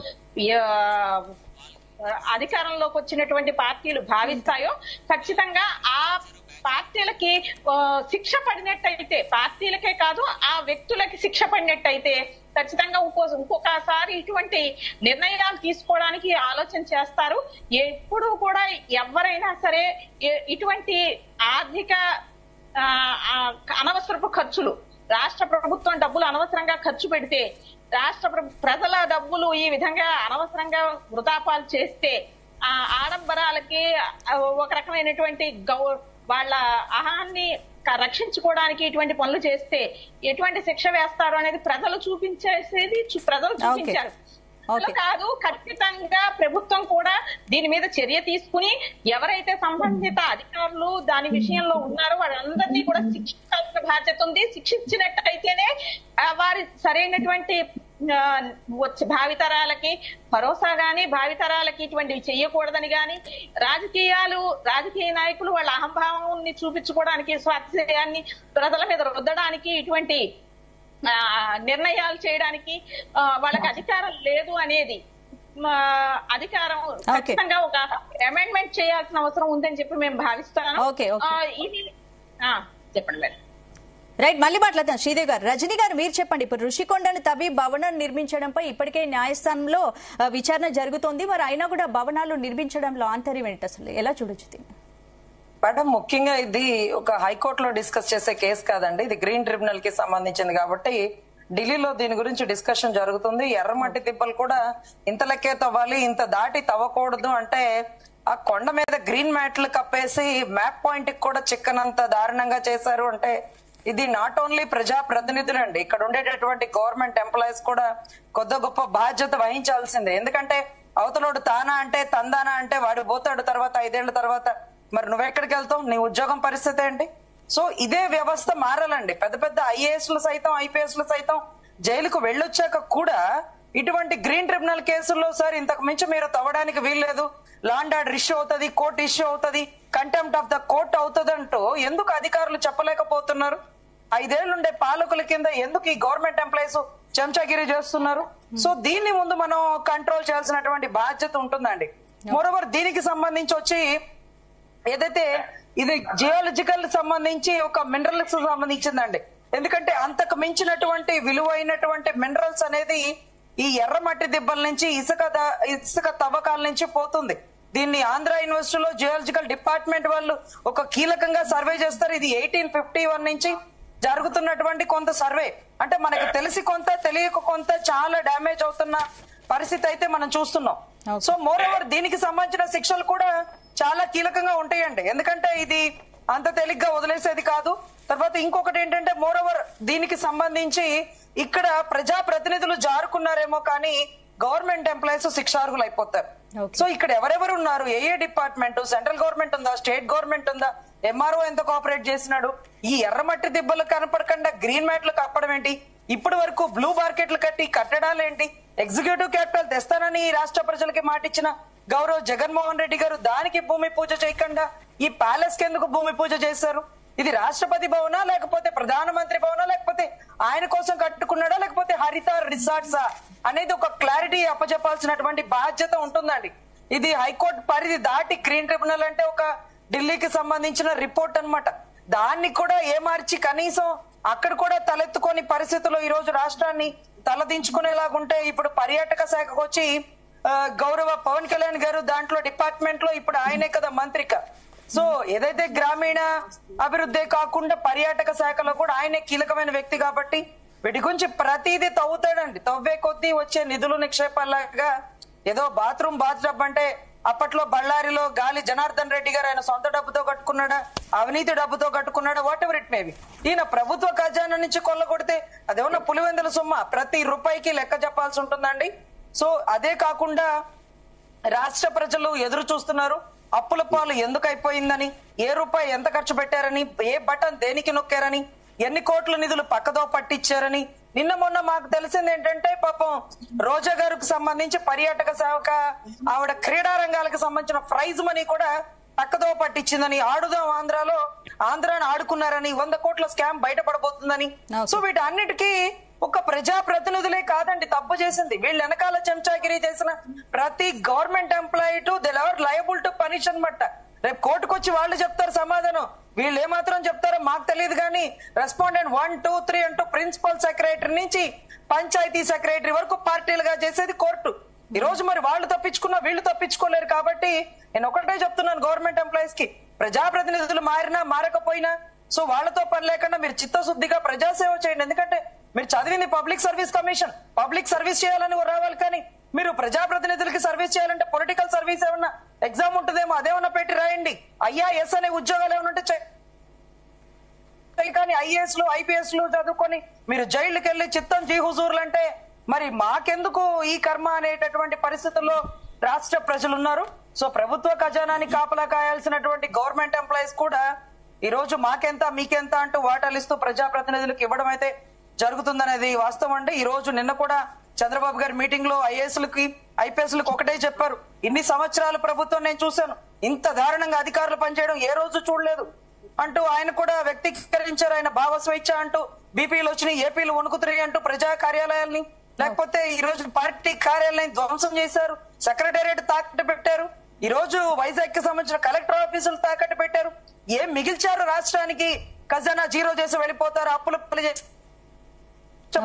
అధికారంలోకి వచ్చినటువంటి పార్టీలు భావిస్తాయో ఖచ్చితంగా ఆ పార్టీలకి శిక్ష పడినట్టయితే, పార్టీలకే కాదు ఆ వ్యక్తులకి శిక్ష పడినట్టయితే ఖచ్చితంగా ఇంకొకసారి ఇటువంటి నిర్ణయాలు తీసుకోవడానికి ఆలోచన చేస్తారు. ఎప్పుడు కూడా ఎవరైనా సరే ఇటువంటి ఆర్థిక అనవసరపు ఖర్చులు, రాష్ట్ర ప్రభుత్వం డబ్బులు అనవసరంగా ఖర్చు పెడితే, రాష్ట్ర ప్రజల డబ్బులు ఈ విధంగా అనవసరంగా వృధాపాలు చేస్తే, ఆ ఆడంబరాలకి ఒక రకమైనటువంటి వాళ్ళ అహాన్ని రక్షించుకోవడానికి ఇటువంటి పనులు చేస్తే ఎటువంటి శిక్ష వేస్తారు అనేది ప్రజలు చూపించేసేది ప్రజలు చూపించారు. కాదు, ఖచ్చితంగా ప్రభుత్వం కూడా దీని మీద చర్య తీసుకుని ఎవరైతే సంబంధిత అధికారులు దాని విషయంలో ఉన్నారో వాళ్ళందరినీ కూడా శిక్షించాల్సిన బాధ్యత ఉంది. శిక్షించినట్టయితేనే వారి సరైనటువంటి భావితరాలకి భరోసా గాని, భావితరాలకి ఇటువంటివి చెయ్యకూడదని గాని, రాజకీయ నాయకులు వాళ్ళ అహంభావాన్ని చూపించుకోవడానికి, స్వార్థయాన్ని ప్రజల మీద రుద్దడానికి, ఇటువంటి నిర్ణయాలు చేయడానికి వాళ్ళకి అధికారం లేదు అనేది అధికారం ఖచ్చితంగా ఒక అమెండ్మెంట్ చేయాల్సిన అవసరం ఉందని చెప్పి మేము భావిస్తాను. ఇది చెప్పండి మేడం.
రైట్, మళ్ళీ మాట్లాడతాం. శ్రీదేవి గారు, రజనీ గారు మీరు చెప్పండి. ఇప్పుడు ఋషికొండను తవ్వి భవనం నిర్మించడంపై ఇప్పటికే న్యాయస్థానంలో విచారణ జరుగుతోంది. మరి అయినా కూడా భవనాలు నిర్మించడంలో ఆంతర్యం ఏంటి, అసలు ఎలా చూడొచ్చు?
మేడం, ముఖ్యంగా ఇది ఒక హైకోర్టులో డిస్కస్ చేసే కేసు కాదండి, ఇది గ్రీన్ ట్రిబ్యునల్ కి సంబంధించింది కాబట్టి ఢిల్లీలో దీని గురించి డిస్కషన్ జరుగుతుంది. ఎర్రమట్టి తిప్పలు కూడా ఇంత లెక్కే తవ్వాలి, ఇంత దాటి తవ్వకూడదు అంటే ఆ కొండ మీద గ్రీన్ మ్యాట్లు కప్పేసి మ్యాప్ పాయింట్ కి కూడా చిక్కనంత దారుణంగా చేశారు అంటే ఇది నాట్ ఓన్లీ ప్రజా ప్రతినిధులండి, ఇక్కడ ఉండేటటువంటి గవర్నమెంట్ ఎంప్లాయీస్ కూడా కొద్ది గొప్ప బాధ్యత వహించాల్సిందే. ఎందుకంటే అవతలోడు తానా అంటే తందానా అంటే వాడు పోతాడు తర్వాత 5 ఏళ్ల తర్వాత, మరి నువ్వెక్కడికి వెళ్తావు, నీ ఉద్యోగం పరిస్థితి ఏంటి? సో ఇదే వ్యవస్థ మారాలండి. పెద్ద పెద్ద ఐఏఎస్లు సైతం ఐపీఎస్లు సైతం జైలుకు వెళ్ళొచ్చాక కూడా ఇటువంటి గ్రీన్ ట్రిబ్యునల్ కేసుల్లో సార్ ఇంతకు మించి మీరు తవ్వడానికి వీల్లేదు, లా అండ్ ఆర్డర్ ఇష్యూ అవుతుంది, కోర్టు ఇష్యూ అవుతుంది, కంటెంప్ట్ ఆఫ్ ద కోర్ట్ అవుతుంది అంటూ ఎందుకు అధికారులు చెప్పలేకపోతున్నారు? 5 ఏళ్లుండే పాలకుల కింద ఎందుకు ఈ గవర్నమెంట్ ఎంప్లాయీస్ చెంచాగిరి చేస్తున్నారు? సో దీన్ని ముందు మనం కంట్రోల్ చేయాల్సినటువంటి బాధ్యత ఉంటుందండి. మోరోవర్ దీనికి సంబంధించి వచ్చి ఏదైతే ఇది జియాలజికల్ సంబంధించి ఒక మినరల్స్ సంబంధించిందండి. ఎందుకంటే అంతకు మించినటువంటి విలువైనటువంటి మినరల్స్ అనేది ఈ ఎర్రమట్టి దిబ్బల నుంచి ఇసుక తవ్వకాల నుంచి పోతుంది. దీన్ని ఆంధ్ర యూనివర్సిటీలో జియాలజికల్ డిపార్ట్మెంట్ వాళ్ళు ఒక కీలకంగా సర్వే చేస్తారు. ఇది 1851 నుంచి జరుగుతున్నటువంటి కొంత సర్వే. అంటే మనకు తెలిసి కొంత తెలియక కొంత చాలా డ్యామేజ్ అవుతున్న పరిస్థితి అయితే మనం చూస్తున్నాం. సో మోర్ ఓవర్ దీనికి సంబంధించిన శిక్షలు కూడా చాలా కీలకంగా ఉంటాయండి, ఎందుకంటే ఇది అంత తేలిగ్గా వదిలేసేది కాదు. తర్వాత ఇంకొకటి ఏంటంటే మోర్ ఓవర్ దీనికి సంబంధించి ఇక్కడ ప్రజా ప్రతినిధులు జారుకున్నారేమో కానీ గవర్నమెంట్ ఎంప్లాయీస్ శిక్షార్హులు అయిపోతారు. సో ఇక్కడ ఎవరెవరు ఉన్నారు, ఏ డిపార్ట్మెంట్, సెంట్రల్ గవర్నమెంట్ ఉందా, స్టేట్ గవర్నమెంట్ ఉందా, ఎంఆర్ఓ ఎంత కోఆపరేట్ చేసినాడు, ఈ ఎర్రమట్టి దిబ్బలు కనపడకుండా గ్రీన్ మ్యాట్లు కప్పడం ఏంటి, ఇప్పటి వరకు బ్లూ మార్కెట్లు కట్టి కట్టడాలు ఏంటి, ఎగ్జిక్యూటివ్ క్యాపిటల్ తెస్తానని రాష్ట్ర ప్రజలకి మాటిచ్చిన గౌరవ్ జగన్మోహన్ రెడ్డి గారు దానికి భూమి పూజ చేయకుండా ఈ ప్యాలెస్ కి ఎందుకు భూమి పూజ చేశారు? ఇది రాష్ట్రపతి భవనా, లేకపోతే ప్రధానమంత్రి భవనా, లేకపోతే ఆయన కోసం కట్టుకున్నాడా, లేకపోతే హరిత రిసార్ట్సా అనేది ఒక క్లారిటీ అప్పచెప్పాల్సినటువంటి బాధ్యత ఉంటుందండి. ఇది హైకోర్టు పరిధి దాటి గ్రీన్ ట్రిబ్యునల్ అంటే ఒక ఢిల్లీకి సంబంధించిన రిపోర్ట్ అన్నమాట. దాన్ని కూడా ఏమార్చి కనీసం అక్కడ కూడా తలెత్తుకొని పరిస్థితుల్లో ఈ రోజు రాష్ట్రాన్ని తలదించుకునేలాగుంటే ఇప్పుడు పర్యాటక శాఖకు వచ్చి గౌరవ పవన్ కళ్యాణ్ గారు దాంట్లో డిపార్ట్మెంట్ లో ఇప్పుడు ఆయనే కదా మంత్రిక. సో ఏదైతే గ్రామీణ అభివృద్ధి కాకుండా పర్యాటక శాఖలో కూడా ఆయనే కీలకమైన వ్యక్తి కాబట్టి వీటి గురించి ప్రతిదీ తవ్వుతాడండి. తవ్వే కొద్దీ వచ్చే నిధులు నిక్షేపాలాగా ఏదో బాత్రూమ్ బాత్రబ్ అంటే అప్పట్లో బళ్ళారిలో గాలి జనార్దన్ రెడ్డి గారు ఆయన సొంత డబ్బుతో కట్టుకున్నాడా, అవినీతి డబ్బుతో కట్టుకున్నాడా, వాట్ ఎవర్ ఇట్ మేబీ, ఈయన ప్రభుత్వ ఖజానా నుంచి కొల్లగొడితే అదేమన్నా పులివెందుల సొమ్మ, ప్రతి రూపాయికి లెక్క చెప్పాల్సి ఉంటుందండి. సో అదే కాకుండా రాష్ట్ర ప్రజలు ఎదురు చూస్తున్నారు అప్పుల పాలు ఎందుకు అయిపోయిందని, ఏ రూపాయి ఎంత ఖర్చు పెట్టారని, ఏ బటన్ దేనికి నొక్కారని, ఎన్ని కోట్ల నిధులు పక్కదో పట్టించారని. నిన్న మొన్న మాకు తెలిసింది ఏంటంటే పాపం రోజా గారికి సంబంధించి పర్యాటక శాఖ ఆవిడ క్రీడా రంగాలకు సంబంధించిన ప్రైజ్ మనీ కూడా పక్కదో పట్టించిందని, ఆడుదాం ఆంధ్రాలో ఆంధ్రాని ఆడుకున్నారని, 100 కోట్ల స్కామ్ బయటపడబోతుందని. సో వీటన్నిటికీ ఒక ప్రజా ప్రతినిధులే కాదండి తప్పు చేసింది. వీళ్ళు వెనకాల చెంచాగిరి చేసిన ప్రతి government employee to they are liable to punish అనమాట. రేపు కోర్టుకొచ్చి వాళ్ళు చెప్తారు సమాధానం. వీళ్ళు ఏమాత్రం చెప్తారో మాకు తెలియదు కానీ రెస్పాండెంట్ 1, 2, 3 అంటూ ప్రిన్సిపల్ సెక్రటరీ నుంచి పంచాయతీ సెక్రటరీ వరకు పార్టీలుగా చేసేది కోర్టు. ఈ రోజు మరి వాళ్ళు తప్పించుకున్నా వీళ్ళు తప్పించుకోలేరు. కాబట్టి నేను ఒకటే చెప్తున్నాను గవర్నమెంట్ ఎంప్లాయీస్ కి, ప్రజాప్రతినిధులు మారినా మారకపోయినా సో వాళ్ళతో పని లేకుండా మీరు చిత్తశుద్ధిగా ప్రజాసేవ చేయండి. ఎందుకంటే మీరు చదివింది public service commission, public service చేయాలని రావాలి. కానీ మీరు ప్రజాప్రతినిధులకి సర్వీస్ చేయాలంటే పొలిటికల్ సర్వీస్ ఏమన్నా ఎగ్జామ్ ఉంటుందేమో అదేమన్నా పెట్టి రాయండి. IAS అనే ఉద్యోగాలు ఏమన్నా ఉంటే కానీ IAS లు IPS లు చదువుకొని మీరు జైలుకి వెళ్లి చిత్తం జీ హుజూర్లు అంటే మరి మాకెందుకు ఈ కర్మ అనేటటువంటి పరిస్థితుల్లో రాష్ట్ర ప్రజలు ఉన్నారు. సో ప్రభుత్వ ఖజానాని కాపలా కాయాల్సినటువంటి గవర్నమెంట్ ఎంప్లాయీస్ కూడా ఈ రోజు మాకెంత మీకెంత అంటూ వాటాలు ఇస్తూ ప్రజాప్రతినిధులకు ఇవ్వడం అయితే జరుగుతుందనేది వాస్తవం అండి. ఈ రోజు నిన్న కూడా చంద్రబాబు గారి మీటింగ్ లో IAS లకి IPS లకు ఒకటే చెప్పారు, ఇన్ని సంవత్సరాల ప్రభుత్వం నేను చూశాను, ఇంత దారుణంగా అధికారులు పనిచేయడం ఏ రోజు చూడలేదు అంటూ ఆయన కూడా వ్యక్తీకరించారు. ఆయన భావ స్వేచ్ఛ అంటూ బీపీలు వచ్చినాయి, ఏపీలు వణుకుతున్నాయి అంటూ ప్రజా కార్యాలయాల్ని లేకపోతే ఈ రోజు పార్టీ కార్యాలయాన్ని ధ్వంసం చేశారు, సెక్రటేరియట్ తాకట్టు పెట్టారు, ఈ రోజు వైజాగ్ కి సంబంధించిన కలెక్టర్ ఆఫీసులు తాకట్టు పెట్టారు. ఏం మిగిల్చారు రాష్ట్రానికి? ఖజానా జీరో చేసి వెళ్ళిపోతారు, అప్పులు చేసి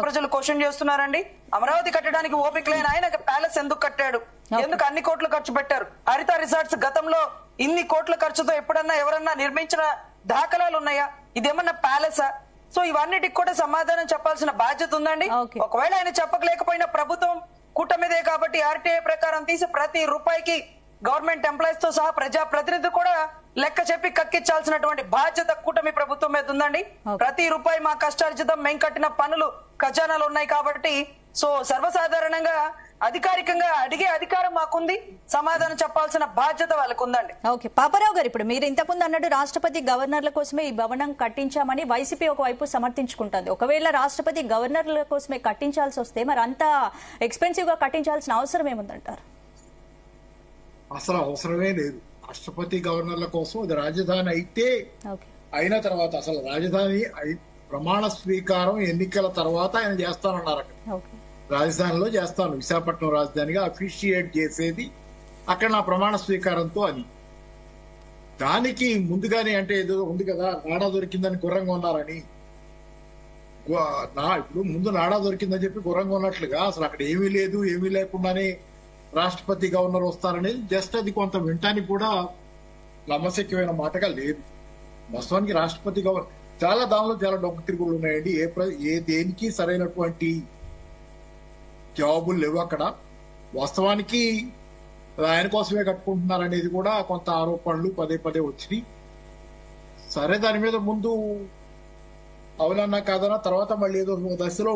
ప్రజలు క్వశ్చన్ చేస్తున్నారండి. అమరావతి కట్టడానికి ఓపిక లేని ఆయన ప్యాలెస్ ఎందుకు కట్టాడు, ఎందుకు అన్ని కోట్లు ఖర్చు పెట్టారు? హరిత రిసార్ట్స్ గతంలో ఇన్ని కోట్ల ఖర్చుతో ఎప్పుడన్నా ఎవరన్నా నిర్మించిన దాఖలాలు ఉన్నాయా? ఇదేమన్నా ప్యాలెసా? సో ఇవన్నిటికి కూడా సమాధానం చెప్పాల్సిన బాధ్యత ఉందండి. ఒకవేళ ఆయన చెప్పలేకపోయినా ప్రభుత్వం కూటమిదే కాబట్టి RTI ప్రకారం తీసి ప్రతి రూపాయికి గవర్నమెంట్ ఎంప్లాయీస్ తో సహా ప్రజా ప్రతినిధి కూడా లెక్క చెప్పి కక్కించాల్సినటువంటి బాధ్యత కూటమి ప్రభుత్వం మీద ఉందండి. ప్రతి రూపాయి మా కష్టార్జితం, మేము కట్టిన పనులు ఖజానాలు ఉన్నాయి కాబట్టి సో సర్వసాధారణంగా అధికారికంగా అడిగే అధికారం మాకుంది, సమాధానం చెప్పాల్సిన బాధ్యత వాళ్ళకు ఉందండి.
ఓకే పాపారావు గారు, ఇప్పుడు మీరు ఇంతకుముందు అన్నట్టు రాష్ట్రపతి గవర్నర్ల కోసమే ఈ భవనం కట్టించామని వైసీపీ ఒకవైపు సమర్థించుకుంటుంది. ఒకవేళ రాష్ట్రపతి గవర్నర్ల కోసమే కట్టించాల్సి వస్తే మరి అంత ఎక్స్పెన్సివ్ గా కట్టించాల్సిన అవసరం ఏముందంటారు?
అసలు అవసరమే లేదు. రాష్ట్రపతి గవర్నర్ల కోసం ఇది రాజధాని అయితే అయిన తర్వాత అసలు రాజధాని ప్రమాణ స్వీకారం ఎన్నికల తర్వాత ఆయన చేస్తానన్నారు. అక్కడ రాజధానిలో చేస్తాను, విశాఖపట్నం రాజధానిగా అఫిషియేట్ చేసేది అక్కడ నా ప్రమాణ స్వీకారంతో అని. దానికి ముందుగానే అంటే ఏదో ఉంది కదా, నాడా దొరికిందని గుర్రంగా ఉన్నారని. ఇప్పుడు ముందు నాడా దొరికిందని చెప్పి గుర్రంగా ఉన్నట్లుగా అసలు అక్కడ ఏమీ లేదు, ఏమీ లేకుండానే రాష్ట్రపతి గవర్నర్ వస్తారనేది జస్ట్ అది కొంత వింటానికి కూడా నమ్మశక్యమైన మాటగా లేదు. వాస్తవానికి రాష్ట్రపతి గవర్నర్ దానిలో చాలా డొక్క తిరుగులు ఉన్నాయండి. ఏ దేనికి సరైనటువంటి జవాబులు లేవు అక్కడ. వాస్తవానికి ఆయన కోసమే కట్టుకుంటున్నారు అనేది కూడా కొంత ఆరోపణలు పదే పదే వచ్చినాయి. సరే, దాని మీద ముందు అవునన్నా కాదన్నా, తర్వాత మళ్ళీ ఏదో దశలో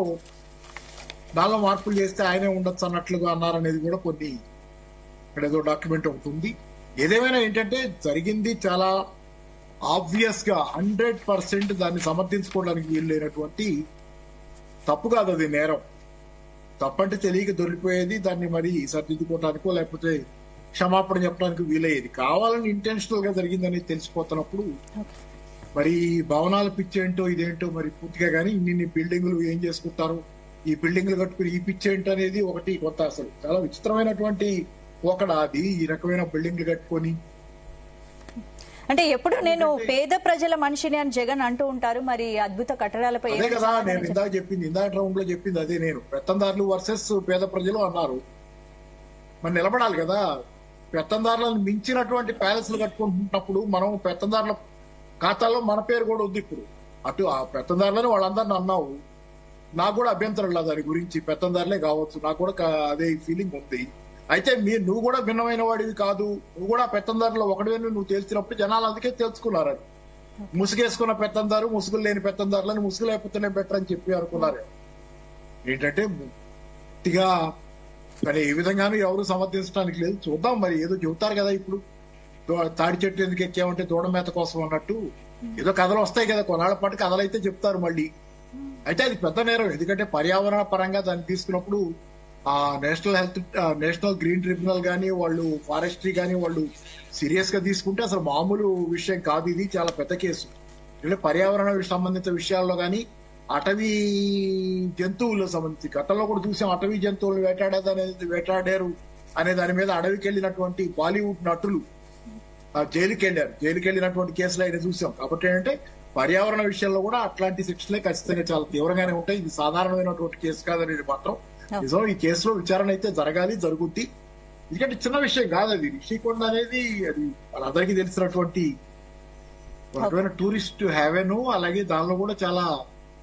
దానిలో మార్పులు చేస్తే ఆయనే ఉండొచ్చు అన్నట్లుగా అన్నారనేది కూడా కొన్ని ఇక్కడ ఏదో డాక్యుమెంట్ ఒకటి ఉంది. ఏదేమైనా ఏంటంటే జరిగింది చాలా ఆబ్వియస్ గా 100% దాన్ని సమర్థించుకోవడానికి వీలు లేనటువంటి తప్పు కాదు, అది నేరం. తప్పంటే తెలియక దొరికిపోయేది, దాన్ని మరి సర్దిద్దుకోవడానికో లేకపోతే క్షమాపణ చెప్పడానికి వీలయ్యేది. కావాలని ఇంటెన్షనల్ గా జరిగిందని తెలిసిపోతున్నప్పుడు మరి భవనాల పిచ్చేంటో ఇదేంటో మరి పూర్తిగా కానీ ఇన్ని బిల్డింగ్లు ఏం చేసుకుంటారు, ఈ బిల్డింగ్లు కట్టుకుని ఈ పిచ్చేంటో అనేది ఒకటి కొత్త. అసలు చాలా విచిత్రమైనటువంటి అది ఈ రకమైన బిల్డింగ్లు కట్టుకొని.
అంటే ఎప్పుడు నేను పేద ప్రజల మనిషిని అని జగన్ అంటూ ఉంటారు, మరి అద్భుత కట్టడాలపై
అదే కదా నేను ఇందాక రౌండ్ లో చెప్పింది అదే. నేను పెత్తందారులు వర్సెస్ పేద ప్రజలు అన్నారు, మరి నిలబడాలి కదా. పెత్తందారులను మించినటువంటి ప్యాలెస్లు కట్టుకుంటున్నప్పుడు మనం పెత్తందారుల ఖాతాలో మన పేరు కూడా ఉంది. ఇప్పుడు అటు ఆ పెత్తందారులని వాళ్ళందరినీ అన్నావు, నాకు కూడా అభ్యంతరం లేదు దాని గురించి. పెత్తందారులే కావచ్చు, నాకు కూడా అదే ఫీలింగ్ ఉంది. అయితే నువ్వు కూడా భిన్నమైన వాడివి కాదు, నువ్వు కూడా పెత్తందారులో ఒకటివే నువ్వు తేల్చినప్పుడు జనాలు అందుకే తెలుసుకున్నారు. ముసుగేసుకున్న పెత్తందారు, ముసుగులు లేని పెత్తందారులని ముసుగు లేకపోతేనే బెటర్ అని చెప్పి అనుకున్నారు. ఏంటంటే పూర్తిగా కానీ ఏ విధంగానూ ఎవరు సమర్థించడానికి లేదు. చూద్దాం, మరి ఏదో చెబుతారు కదా ఇప్పుడు, తాడి చెట్టు ఎందుకు ఎక్కామంటే దూడ మేత కోసం అన్నట్టు ఏదో కథలు వస్తాయి కదా, కొన్నాళ్ల పాటు కథలు అయితే చెప్తారు మళ్ళీ. అయితే అది పెద్ద నేరం, ఎందుకంటే పర్యావరణ పరంగా దాన్ని తీసుకున్నప్పుడు ఆ నేషనల్ గ్రీన్ ట్రిబ్యునల్ గానీ వాళ్ళు ఫారెస్ట్రీ గానీ వాళ్ళు సీరియస్ గా తీసుకుంటే అసలు మామూలు విషయం కాదు, ఇది చాలా పెద్ద కేసు. అంటే పర్యావరణ సంబంధిత విషయాల్లో గానీ అటవీ జంతువులకు సంబంధించి గతంలో కూడా చూసాం. అటవీ జంతువులను వేటాడారు అనే దాని మీద అడవికి వెళ్ళినటువంటి బాలీవుడ్ నటులు జైలుకి వెళ్ళినటువంటి కేసులు ఆయన చూసాం. కాబట్టి ఏంటంటే పర్యావరణ విషయంలో కూడా అట్లాంటి శిక్షలే ఖచ్చితంగా చాలా తీవ్రంగానే ఉంటాయి. ఇది సాధారణమైనటువంటి కేసు కాదనేది మాత్రం నిజం. ఈ కేసులో విచారణ అయితే జరుగుద్ది. ఎందుకంటే చిన్న విషయం కాదు అది. రిషికొండ అనేది అది వాళ్ళందరికీ తెలిసినటువంటి టూరిస్ట్ హెవెన్. అలాగే దానిలో కూడా చాలా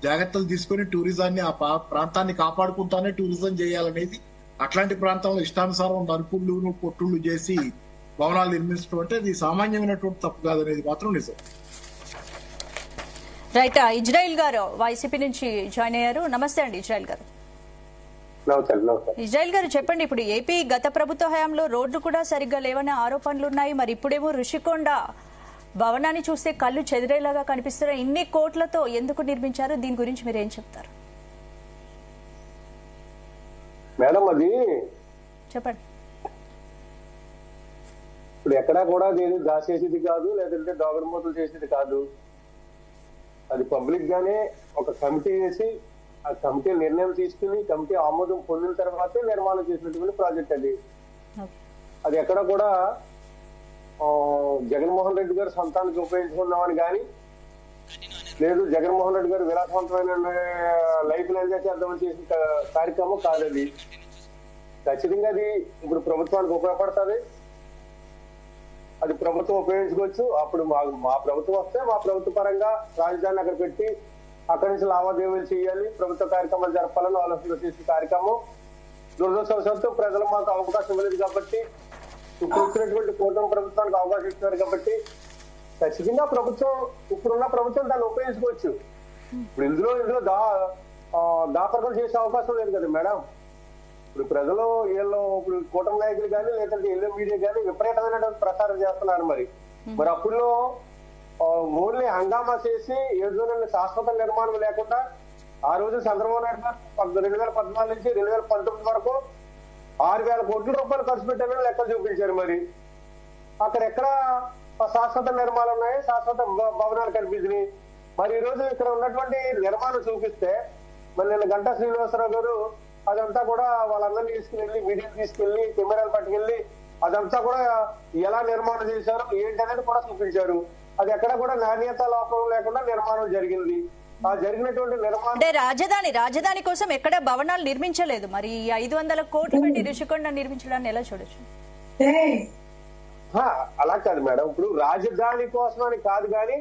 జాగ్రత్తలు తీసుకుని టూరిజాన్ని ఆ ప్రాంతాన్ని కాపాడుకుంటానే టూరిజం చేయాలనేది, అట్లాంటి ప్రాంతంలో ఇష్టానుసారం నరుకుళ్ళు పొట్టుళ్ళు చేసి భవనాలు నిర్మించడం అంటే అది సామాన్యమైనటువంటి తప్పు కాదనేది మాత్రం నిజం.
రైట్. ఇజ్రాయిల్ గారు వైసీపీ నుంచి జాయిన్ అయ్యారు. నమస్తే అండి ఇజ్రాయిల్ గారు. ఇజ్రాయిల్ గారు చెప్పండి, ఇప్పుడు ఏపీ గత ప్రభుత్వ హయాంలో రోడ్లు కూడా సరిగ్గా లేవనే ఆరోపణలు ఉన్నాయి. మరి ఇప్పుడేమో ఋషికొండ భవనాన్ని చూస్తే కళ్ళు చెదిరేలాగా కనిపిస్తున్న ఇన్ని కోట్లతో ఎందుకు నిర్మించారు? దీని గురించి మీరు ఏం చెప్తారు?
మేడం అది
చెప్పండి.
ఇప్పుడు ఎక్కడా కూడా నేను దాచేసేది కాదు, లేదంటే దోగరమూతలు చేసేది కాదు. అది పబ్లిక్ గానే ఒక కమిటీ వేసి ఆ కమిటీ నిర్ణయం తీసుకుని కమిటీ ఆమోదం పొందిన తర్వాతే నిర్మాణం చేసినటువంటి ప్రాజెక్ట్ అది. అది ఎక్కడ కూడా జగన్మోహన్ రెడ్డి గారు సొంతానికి ఉపయోగించుకున్నామని కానీ, లేదు జగన్మోహన్ రెడ్డి గారు విలాసవంతమైన లైఫ్ ఎంజాయ్ చేద్దామని చేసిన కార్యక్రమం కాదు అది. ఖచ్చితంగా అది ఇప్పుడు ప్రభుత్వానికి ఉపయోగపడుతుంది. అది ప్రభుత్వం ఉపయోగించుకోవచ్చు. అప్పుడు మా ప్రభుత్వం వస్తే మా ప్రభుత్వ పరంగా రాజధాని అక్కడ పెట్టి అక్కడి నుంచి లావాదేవీలు చేయాలి, ప్రభుత్వ కార్యక్రమాలు జరపాలని ఆలోచన చేసే కార్యక్రమం. దురదృష్టవశాత్తు ప్రజలు మాకు అవకాశం ఇవ్వలేదు కాబట్టి, ఇప్పుడు వచ్చినటువంటి కూటమి ప్రభుత్వానికి అవకాశం ఇస్తున్నారు కాబట్టి ఖచ్చితంగా ప్రభుత్వం ఇప్పుడున్న ప్రభుత్వం దాన్ని ఉపయోగించుకోవచ్చు. ఇప్పుడు ఇందులో దాపరకం చేసే అవకాశం లేదు కదా మేడం. ఇప్పుడు ప్రజలు వీళ్ళు ఇప్పుడు కూటమి నాయకులు కానీ లేదంటే ఎల్లో మీడియా కానీ విపరీతమైన ప్రచారం చేస్తున్నారు. మరి అప్పుడు ఓన్లీ హంగామా చేసి ఏదో శాశ్వత నిర్మాణం లేకుండా ఆ రోజు చంద్రబాబు నాయుడు గారు 2014 నుంచి 2019 వరకు 6,000 కోట్ల రూపాయలు ఖర్చు పెట్టారని లెక్కలు చూపించారు. మరి అక్కడెక్కడ శాశ్వత నిర్మాణాలు ఉన్నాయి, శాశ్వత భవనాలు కనిపించినాయి. మరి ఈ రోజు ఇక్కడ ఉన్నటువంటి నిర్మాణం చూపిస్తే మరి నిన్న గంటా శ్రీనివాసరావు గారు అదంతా కూడా వాళ్ళందరినీ తీసుకువెళ్ళి మీడియా తీసుకెళ్లి కెమెరాలు పట్టుకెళ్లి అదంతా కూడా ఎలా నిర్మాణం చేశారు ఏంటనేది కూడా చూపించారు. అది ఎక్కడ కూడా నాణ్యత లోపం లేకుండా నిర్మాణం జరిగింది. ఆ జరిగినటువంటి నిర్మాణం
అంటే రాజధాని కోసం ఎక్కడ భవనాలు నిర్మించలేదు. మరి 500 కోట్లు పెట్టి ఋషికొండ నిర్మించడాన్ని ఎలా చూడొచ్చు?
అలా కాదు మేడం. ఇప్పుడు రాజధాని కోసం అని కాదు కానీ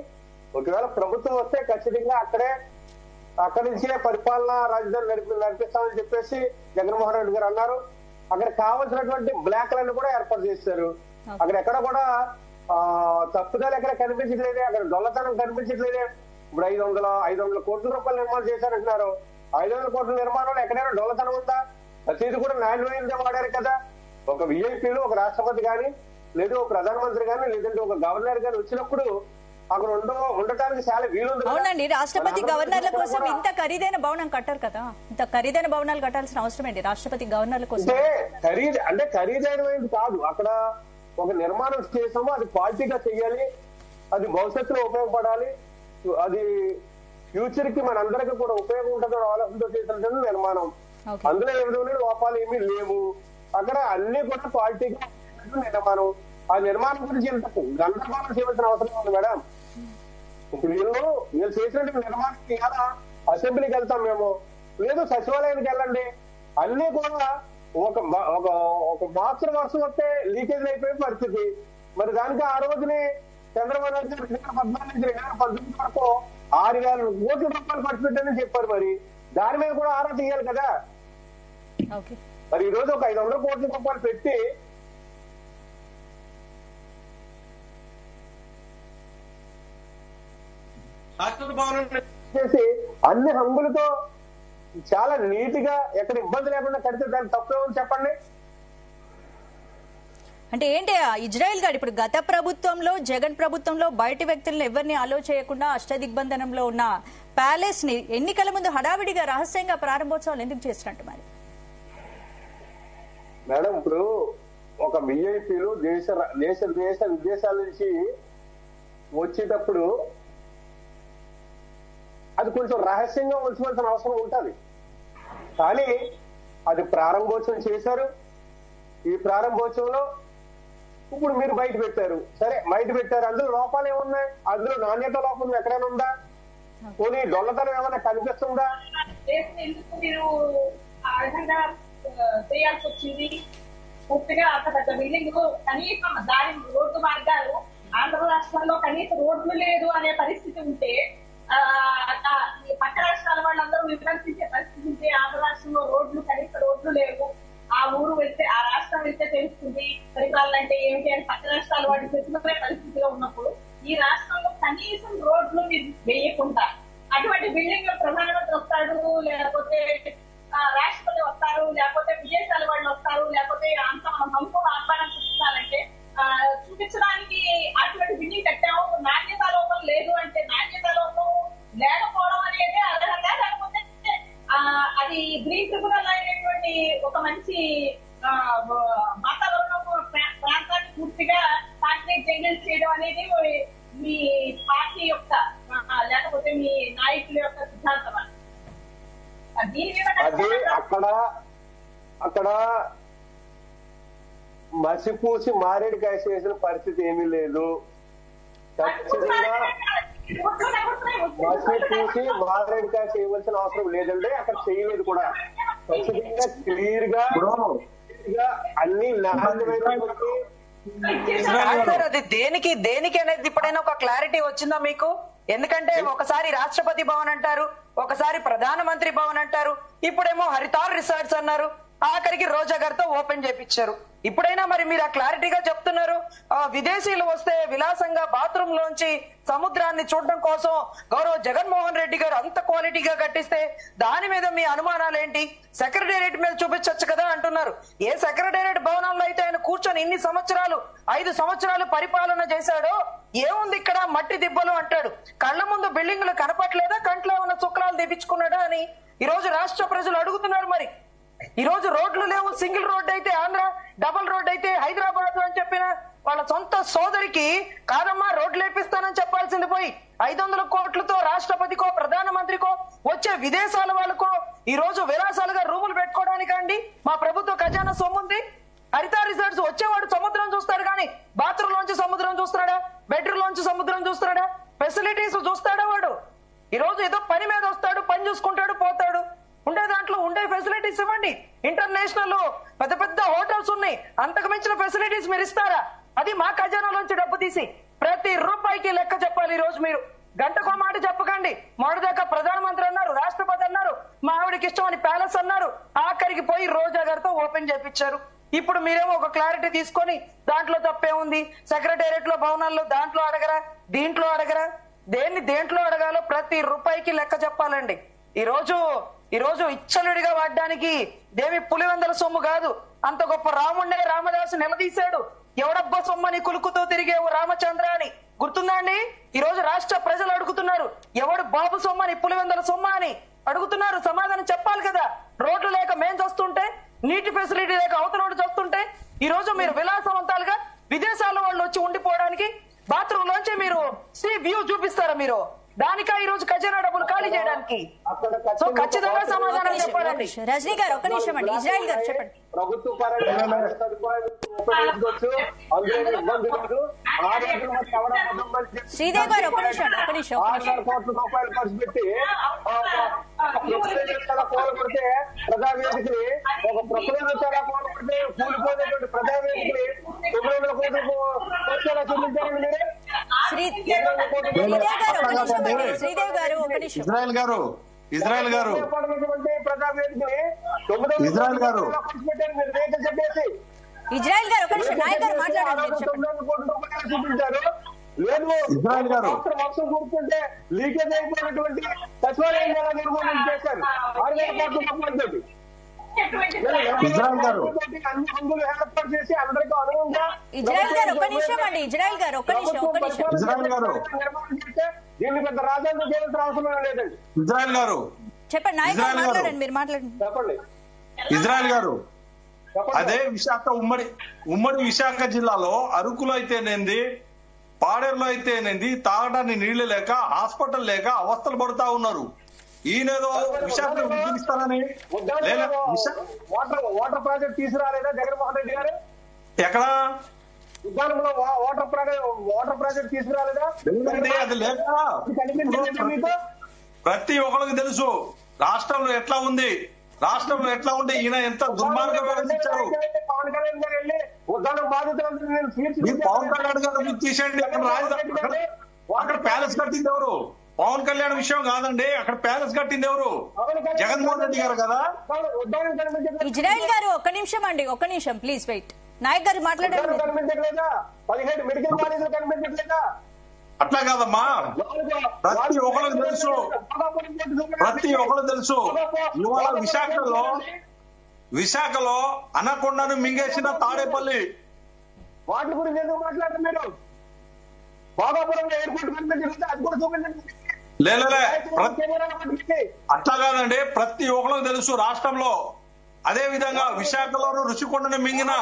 ఒకవేళ ప్రభుత్వం వస్తే ఖచ్చితంగా అక్కడి నుంచే పరిపాలన రాజధాని నడిపిస్తామని చెప్పేసి జగన్మోహన్ రెడ్డి గారు అన్నారు. అక్కడ కావాల్సినటువంటి బ్లాక్లను కూడా ఏర్పాటు చేశారు. అక్కడ ఎక్కడ కూడా తప్పుదలు ఎక్కడ కనిపించట్లేదే, అక్కడ దొల్లతనం కనిపించట్లేదే. ఇప్పుడు 500 కోట్ల రూపాయలు నిర్మాణం చేశారంటున్నారు. 500 కోట్ల నిర్మాణంలో ఎక్కడైనా డొల్లతనం ఉందా? ప్రతిదీ కూడా నాణ్యమైనదే వాడారు కదా. ఒక విఐపీలు ఒక రాష్ట్రపతి కానీ లేదు ఒక ప్రధానమంత్రి కానీ లేదంటే ఒక గవర్నర్ గాని వచ్చినప్పుడు అక్కడ ఉండటానికి చాలా వీలుంది.
అవునండి, రాష్ట్రపతి గవర్నర్ల కోసం ఇంత ఖరీదైన భవనం కట్టారు కదా. ఇంత ఖరీదైన భవనాలు కట్టాల్సిన అవసరం ఏంటి రాష్ట్రపతి గవర్నర్ల కోసం?
అంటే ఖరీదైనది కాదు. అక్కడ ఒక నిర్మాణం చేసామో అది క్వాలిటీగా చెయ్యాలి, అది భవిష్యత్తులో ఉపయోగపడాలి, అది ఫ్యూచర్ కి మనందరికీ కూడా ఉపయోగం ఉంటుందని ఆలోచనతో చేసిన నిర్మాణం. అందులో ఏ విధమైన లోపాలు ఏమీ లేవు. అక్కడ అన్ని కూడా క్వాలిటీగా నిర్మాణం. ఆ నిర్మాణం గురించి గందరగోళం చేయవలసిన అవసరం ఉంది మేడం. ఇప్పుడు వీళ్ళు చేసినటువంటి నిర్మాణానికి ఎలా అసెంబ్లీకి వెళ్తాం మేము, లేదు సచివాలయానికి వెళ్ళండి, అన్ని కూడా ఒక మాత్రం వర్షం వస్తే లీకేజ్ అయిపోయే పరిస్థితి. మరి దానికి ఆ రోజుని చంద్రబాబు నాయుడు 2014 నుంచి 2019 వరకు 6,000 కోట్ల రూపాయలు ఖర్చు పెట్టారని చెప్పారు. మరి దాని మీద కూడా ఆరా తీయాలి కదా. మరి ఈ రోజు ఒక 500 కోట్ల రూపాయలు పెట్టి శాశ్వత భవనం చేసి అన్ని హంగులతో చాలా నీట్ గా ఎక్కడ ఇబ్బంది లేకుండా కడితే దాన్ని తప్పేమని చెప్పండి.
అంటే ఏంటి ఇజ్రాయిల్ గారు ఇప్పుడు గత ప్రభుత్వంలో జగన్ ప్రభుత్వంలో బయటి వ్యక్తులను ఎవరిని అలో చేయకుండా అష్టదిగ్బంధనంలో ఉన్న ప్యాలెస్ ని ఎన్నికల ముందు హడావిడిగా రహస్యంగా ప్రారంభోత్సవాలు ఎందుకు చేసినట్టు? మరి
మేడం ఇప్పుడు ఒక విఐపీలు దేశ విదేశాల నుంచి వచ్చేటప్పుడు అది కొంచెం రహస్యంగా ఉంచవలసిన అవసరం ఉంటుంది. కానీ అది ప్రారంభోత్సవం చేశారు. ఈ ప్రారంభోత్సవంలో ఇప్పుడు మీరు బయట పెట్టారు. సరే బయట పెట్టారు, అందులో లోపాలు ఏమున్నాయి? అందులో నాణ్యత లోపం ఎక్కడైనా ఉందా? పోనీ డొల్లతనం ఏమైనా కనిపిస్తుందా?
ఎందుకు మీరు ఆ విధంగా చేయాల్సి వచ్చింది? పూర్తిగా అంత పెద్ద బిల్డింగ్ కనీసం దారి రోడ్డు మార్గాలు ఆంధ్ర రాష్ట్రంలో కనీసం రోడ్లు లేదు అనే పరిస్థితి ఉంటే, పక్క రాష్ట్రాల వాళ్ళందరూ విమర్శించే పరిస్థితి ఉంటే, ఆంధ్ర రాష్ట్రంలో కనీస రోడ్లు లేవు, ఆ ఊరు వెళ్తే ఆ రాష్ట్రం వెళ్తే తెలుస్తుంది పరిపాలన అంటే ఏమిటి అని పక్క రాష్ట్రాల వాళ్ళు తెలుసుకునే పరిస్థితిలో ఉన్నప్పుడు ఈ రాష్ట్రంలో కనీసం రోడ్లు వేయకుండా అటువంటి బిల్డింగ్ ప్రధానమంత్రి వస్తాడు, లేకపోతే రాష్ట్రపతి వస్తారు, లేకపోతే విదేశాల వాళ్ళు వస్తారు, లేకపోతే అంత సంపూర్ణ ఆహ్వానం చూపించాలంటే చూపించడానికి అటువంటి బిల్డింగ్ కట్టాము. నాణ్యత లోపం లేదు అంటే నాణ్యత లోపం లేకపోవడం అనేది అర్హత, లేకపోతే అది గ్రీన్ ట్రిబ్యునల్ అనేటువంటి ఒక మంచి వాతావరణం ప్రాంతాన్ని పూర్తిగా కాంక్రీట్ జంగిల్ చేయడం అనేది మీ పార్టీ యొక్క లేకపోతే మీ నాయకుల యొక్క సిద్ధాంతమా?
అది అక్కడ మసిపూసి మారేడుకాయ చేసిన పరిస్థితి ఏమీ లేదు. ఖచ్చితంగా మసిపూసి మారేడుకాయ చేయవలసిన అవసరం లేదండి. అక్కడ చేయలేదు కూడా. ఖచ్చితంగా క్లియర్ గా అన్ని
సార్ అది దేనికి అనేది ఇప్పుడైనా ఒక క్లారిటీ వచ్చిందా మీకు? ఎందుకంటే ఒకసారి రాష్ట్రపతి భవన్ అంటారు, ఒకసారి ప్రధానమంత్రి భవన్ అంటారు, ఇప్పుడేమో హరితార్ రిసార్ట్స్ అన్నారు, ఆఖరికి రోజా గారితో ఓపెన్ చేపించారు. ఇప్పుడైనా మరి మీరు ఆ క్లారిటీగా చెప్తున్నారు. విదేశీయులు వస్తే విలాసంగా బాత్రూమ్ లోంచి సముద్రాన్ని చూడడం కోసం గౌరవ జగన్మోహన్ రెడ్డి గారు అంత క్వాలిటీగా కట్టిస్తే దాని మీద మీ అనుమానాలు ఏంటి? సెక్రటేరియట్ మీద చూపించచ్చు కదా అంటున్నారు. ఏ సెక్రటేరియట్ భవనాల్లో అయితే ఆయన కూర్చొని ఇన్ని సంవత్సరాలు 5 సంవత్సరాలు పరిపాలన చేశాడో ఏముంది ఇక్కడ మట్టి దిబ్బలు అంటాడు. కళ్ళ ముందు బిల్డింగ్లు కనపట్లేదా? కంట్లో ఉన్న శుక్లాలు తెప్పించుకున్నాడా అని ఈ రోజు రాష్ట్ర ప్రజలు అడుగుతున్నారు. మరి ఈ రోజు రోడ్లు లేవు. సింగిల్ రోడ్ అయితే ఆంధ్ర, డబుల్ రోడ్ అయితే హైదరాబాద్ అని చెప్పిన వాళ్ళ సొంత సోదరికి కాదమ్మా రోడ్లు వేపిస్తానని చెప్పాల్సింది పోయి 500 కోట్లతో రాష్ట్రపతికో ప్రధానమంత్రికో వచ్చే విదేశాల వాళ్ళకో ఈ రోజు విలాసాలుగా రూములు పెట్టుకోవడానికండి మా ప్రభుత్వ ఖజానా సొమ్ముంది. హరితా రిసార్ట్స్ వచ్చేవాడు సముద్రం చూస్తాడు కానీ బాత్రూమ్ లోంచి సముద్రం చూస్తున్నాడా? బెడ్రూమ్ లోంచి సముద్రం చూస్తున్నాడా? ఫెసిలిటీస్ చూస్తాడా? వాడు ఈ రోజు ఏదో పని మీద వస్తాడు, పని చూసుకుంటాడు, పోతాడు. ఉండే దాంట్లో ఉండే ఫెసిలిటీస్ ఇవ్వండి. ఇంటర్నేషనల్ పెద్ద పెద్ద హోటల్స్ ఉన్నాయి, అంతకు మించిన ఫెసిలిటీస్ మీరు ఇస్తారా? అది మా ఖజానాలోంచి డబ్బు తీసి ప్రతి రూపాయికి లెక్క చెప్పాలి. ఈ రోజు మీరు గంటకో మాట చెప్పకండి. మొదటిదాకా ప్రధానమంత్రి అన్నారు, రాష్ట్రపతి అన్నారు, మా ఆవిడకి ఇష్టం అని ప్యాలెస్ అన్నారు, ఆఖరికి పోయి రోజా గారితో ఓపెన్ చేపించారు. ఇప్పుడు మీరేమో ఒక క్లారిటీ తీసుకొని దాంట్లో తప్పే ఉంది, సెక్రటేరియట్ లో భవనాల్లో దాంట్లో అడగరా, దీంట్లో అడగరా? దేంట్లో అడగాలో ప్రతి రూపాయికి లెక్క చెప్పాలండి. ఈ రోజు ఇచ్చలుడిగా వాడడానికి దేవి పులివెందల సొమ్ము కాదు. అంత గొప్ప రాముండే రామదాసు నిలదీశాడు. ఎవడబ్బా సొమ్మని కులుకుతూ తిరిగేవు రామచంద్ర అని గుర్తుందా అండి? ఈ రోజు రాష్ట్ర ప్రజలు అడుగుతున్నారు, ఎవడు బాబు సొమ్మని పులివెందల సొమ్మ అని అడుగుతున్నారు. సమాధానం చెప్పాలి కదా. రోడ్లు లేక మేం చూస్తుంటే, నీటి ఫెసిలిటీ లేక అవతల చూస్తుంటే ఈ రోజు మీరు విలాసవంతాలుగా విదేశాల వాళ్ళు వచ్చి ఉండిపోవడానికి బాత్రూమ్ లోంచి మీరు సీ వ్యూ చూపిస్తారా? మీరు దానికా ఈ రోజు ఖజానా డబ్బులు ఖాళీ చేయడానికి? సో ఖచ్చితంగా సమాధానం చెప్పాలండి.
రజనీ గారు ఒక్క నిమిషం అండి, ఇజ్రాయిల్ గారు చెప్పండి.
ప్రభుత్వ
శ్రీదేవి గారు ఒక్క నిమిషం
6,000 కోట్ల రూపాయలు ఖర్చు పెట్టి కూలగొడితే ప్రజావేదికని ఒక ప్రకృతి చాలా కూలగొడితే కూలిపోయినటువంటి ప్రజావేదికని 900 కోట్లకు వచ్చేలా చెల్లించారండి మీరే.
శ్రీదేవి గారు ఒక నిమిషం.
ఇజ్రాయెల్ గారు
ప్రజావేదికని
ఇజ్రాయెల్ గారు
చెప్పేసి
ఇజ్రాయెల్ గారు ఒక నిమిషం, నాయక్ గారు మాట్లాడండి.
900 కోట్ల రూపాయలు చూపించారు. లేదు
ఇజ్రాయెల్ గారు
వర్షం కూర్చుంటే లీకేజ్ అయిపోయినటువంటి సచివాలయం ఎలా నిర్మాణం చేశారు 6,000 కోట్ల రూపాయలతోటి.
ఇజ్రాయెల్ గారు
అన్ని హంగులు ఏర్పాటు చేసి అందరికీ అనుగుణంగా
ఇజ్రాయెల్ గారు ఒక్క నిమిషం అండి, ఇజ్రాయెల్ గారు ఒక్క నిమిషం.
ఇజ్రాయెల్ గారు
నిర్మాణం చేస్తే దీన్ని పెద్ద రాజ్యాంగం చేయాల్సిన అవసరం లేదండి.
ఇజ్రాయెల్ గారు
చెప్పండి, నాయక్ గారు మాట్లాడండి, మీరు మాట్లాడండి.
చెప్పండి.
ఇజ్రాయెల్ గారు
అదే విశాఖ ఉమ్మడి విశాఖ జిల్లాలో అరకులో అయితేనేంది, పాడేరులో అయితేనేంది, తాగడానికి నీళ్లు లేక, హాస్పిటల్ లేక అవస్థలు పడుతా ఉన్నారు. ఈయనేదో విశాఖ విధిస్తానని
వాటర్ ప్రాజెక్ట్ తీసుకురాలేదా జగన్మోహన్ రెడ్డి గారు?
ఎక్కడ
ఉద్దానంలో వాటర్ ప్రాజెక్ట్ తీసుకురాలేదా?
అది లేక ప్రతి ఒక్కరికి తెలుసు రాష్ట్రంలో ఎట్లా ఉంది, రాష్ట్రంలో ఎట్లా ఉంటే ఈయన ఎంత దుర్మార్గం వ్యవహరించారు.
పవన్ కళ్యాణ్ గారు వెళ్ళి ఉద్దానం బాధితులందరూ
పవన్ కళ్యాణ్ గారు తీసేయండి. అక్కడ ప్యాలెస్ కట్టింది ఎవరు? పవన్ కళ్యాణ్ విషయం కాదండి, అక్కడ ప్యాలెస్ కట్టింది ఎవరు? జగన్మోహన్ రెడ్డి గారు కదా.
ఇజ్రాయెల్ గారు ఒక్క నిమిషం అండి, ఒక్క నిమిషం ప్లీజ్ వెయిట్. నాయక్ గారు మాట్లాడారు.
కనిపించట్లేదా? 17 మెడికల్ కాలేజీలు కనిపించట్లేదా?
అట్లా కాదమ్మా, ప్రతి ఒక్కరికి తెలుసు, ఇవాళ విశాఖలో అనకొండను మింగేసిన తాడేపల్లి.
వాటి గురించి ఎందుకు మాట్లాడారు మీరు? భోగాపురంలో ఎయిర్పోర్ట్ కనిపించట్లేదు, అది కూడా చూపించండి.
లేలే అట్లా కాదండి, ప్రతి ఒక్కరికి తెలుసు రాష్ట్రంలో. అదే విధంగా విశాఖలోను రుషికొండను మింగిన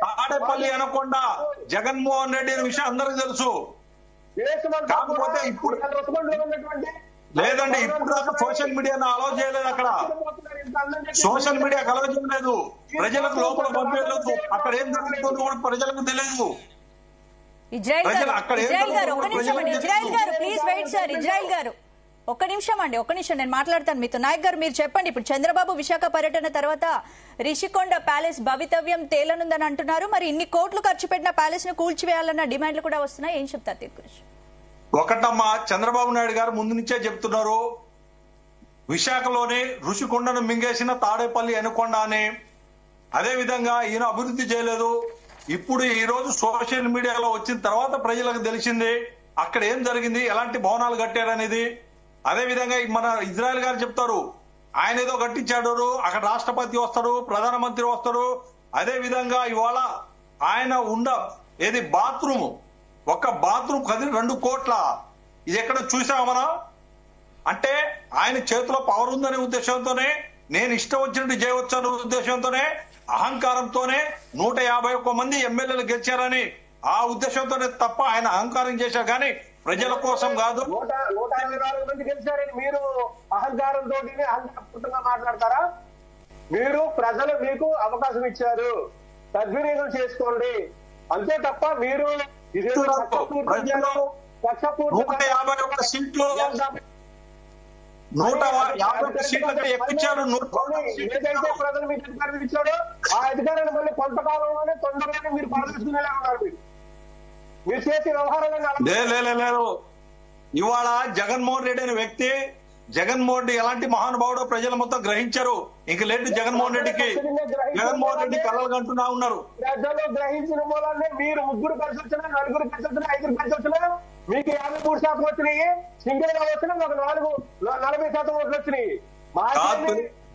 తాడేపల్లి అనకొండ జగన్మోహన్ రెడ్డి అనే విషయం అందరికీ తెలుసు. కాకపోతే ఇప్పుడు లేదండి, ఇప్పుడు దాకా సోషల్ మీడియాను అలౌ చేయలేదు. అక్కడ సోషల్ మీడియా అలౌ చేయలేదు, ప్రజలకు లోపల పంపించలేదు. అక్కడ ఏం జరుగుతుందో కూడా ప్రజలకు తెలియదు.
ఇజ్రాయెల్ గారు ఒక్క నిమిషం అండి, ఇజ్రాయెల్ గారు ప్లీజ్ వెయిట్ సార్. ఇజ్రాయెల్ గారు ఒక్క నిమిషం అండి, ఒక్క నిమిషం నేను మాట్లాడతాను మీతో. నాయక్ గారు మీరు చెప్పండి, ఇప్పుడు చంద్రబాబు విశాఖ పర్యటన తర్వాత రిషికొండ ప్యాలెస్ భవితవ్యం తేలనుందని అంటున్నారు. మరి ఇన్ని కోట్లు ఖర్చు పెట్టిన ప్యాలెస్ ను కూల్చివేయాలన్న డిమాండ్లు కూడా వస్తున్నాయి. ఏం చెప్తారు దీని గురించి?
ఒకటమ్మా, చంద్రబాబు నాయుడు గారు ముందు నుంచే చెప్తున్నారు, విశాఖలోనే రుషికొండను మింగేసిన తాడేపల్లి అనకొండ అని. అదే విధంగా ఈయన అభివృద్ధి చేయలేదు. ఇప్పుడు ఈ రోజు సోషల్ మీడియాలో వచ్చిన తర్వాత ప్రజలకు తెలిసింది అక్కడ ఏం జరిగింది, ఎలాంటి భవనాలు కట్టారనేది. అదే విధంగా మన ఇజ్రాయెల్ గారు చెప్తారు, ఆయన ఏదో కట్టించాడు, అక్కడ రాష్ట్రపతి వస్తాడు, ప్రధానమంత్రి వస్తాడు. అదే విధంగా ఇవాళ ఆయన ఏది బాత్రూమ్, ఒక్క బాత్రూమ్ కదిలి 2 కోట్ల. ఇది ఎక్కడ చూసామా మనం? అంటే ఆయన చేతిలో పవర్ ఉందనే ఉద్దేశంతోనే, నేను ఇష్టం వచ్చినట్టు చేయవచ్చు అనే ఉద్దేశంతోనే, అహంకారంతోనే 151 మంది ఎమ్మెల్యేలు గెలిచారని ఆ ఉద్దేశంతోనే తప్ప ఆయన అహంకారం చేశారు కానీ ప్రజల కోసం కాదు.
154 మంది గెలిచారని మీరు అహంకారంతో అహంకారంగా మాట్లాడతారా? మీరు ప్రజలు మీకు అవకాశం ఇచ్చారు, సద్వినియోగం చేసుకోండి అంతే తప్ప మీరు
151 సీట్లు 150 సీట్లతో ఎక్కించారు.
ఏదైతే ప్రజలు మీకు అధికారం ఇచ్చాడో ఆ అధికారాన్ని మళ్ళీ కొంతకాలంలోనే తొందరగానే మీరు పాటించుకునేలా ఉన్నారు. మీరు చేసే వ్యవహారాలను
లేదు. ఇవాళ జగన్మోహన్ రెడ్డి అనే వ్యక్తి, జగన్మోహన్ రెడ్డి ఎలాంటి మహానుభావుడో ప్రజలు మొత్తం గ్రహించారు. ఇంక లేదు జగన్మోహన్ రెడ్డికి. జగన్మోహన్ రెడ్డి కలలు కంటున్నా ఉన్నారు.
ప్రజలు గ్రహించిన మూలాన్ని మీరు 3 కలిసి వచ్చినా, 4 కలిసి వచ్చినా, 5 కలిసి వచ్చినా మీకు 53% వచ్చినాయి. సింగిల్ గా వచ్చినా ఒక 40% ఓట్లు వచ్చినాయి. మా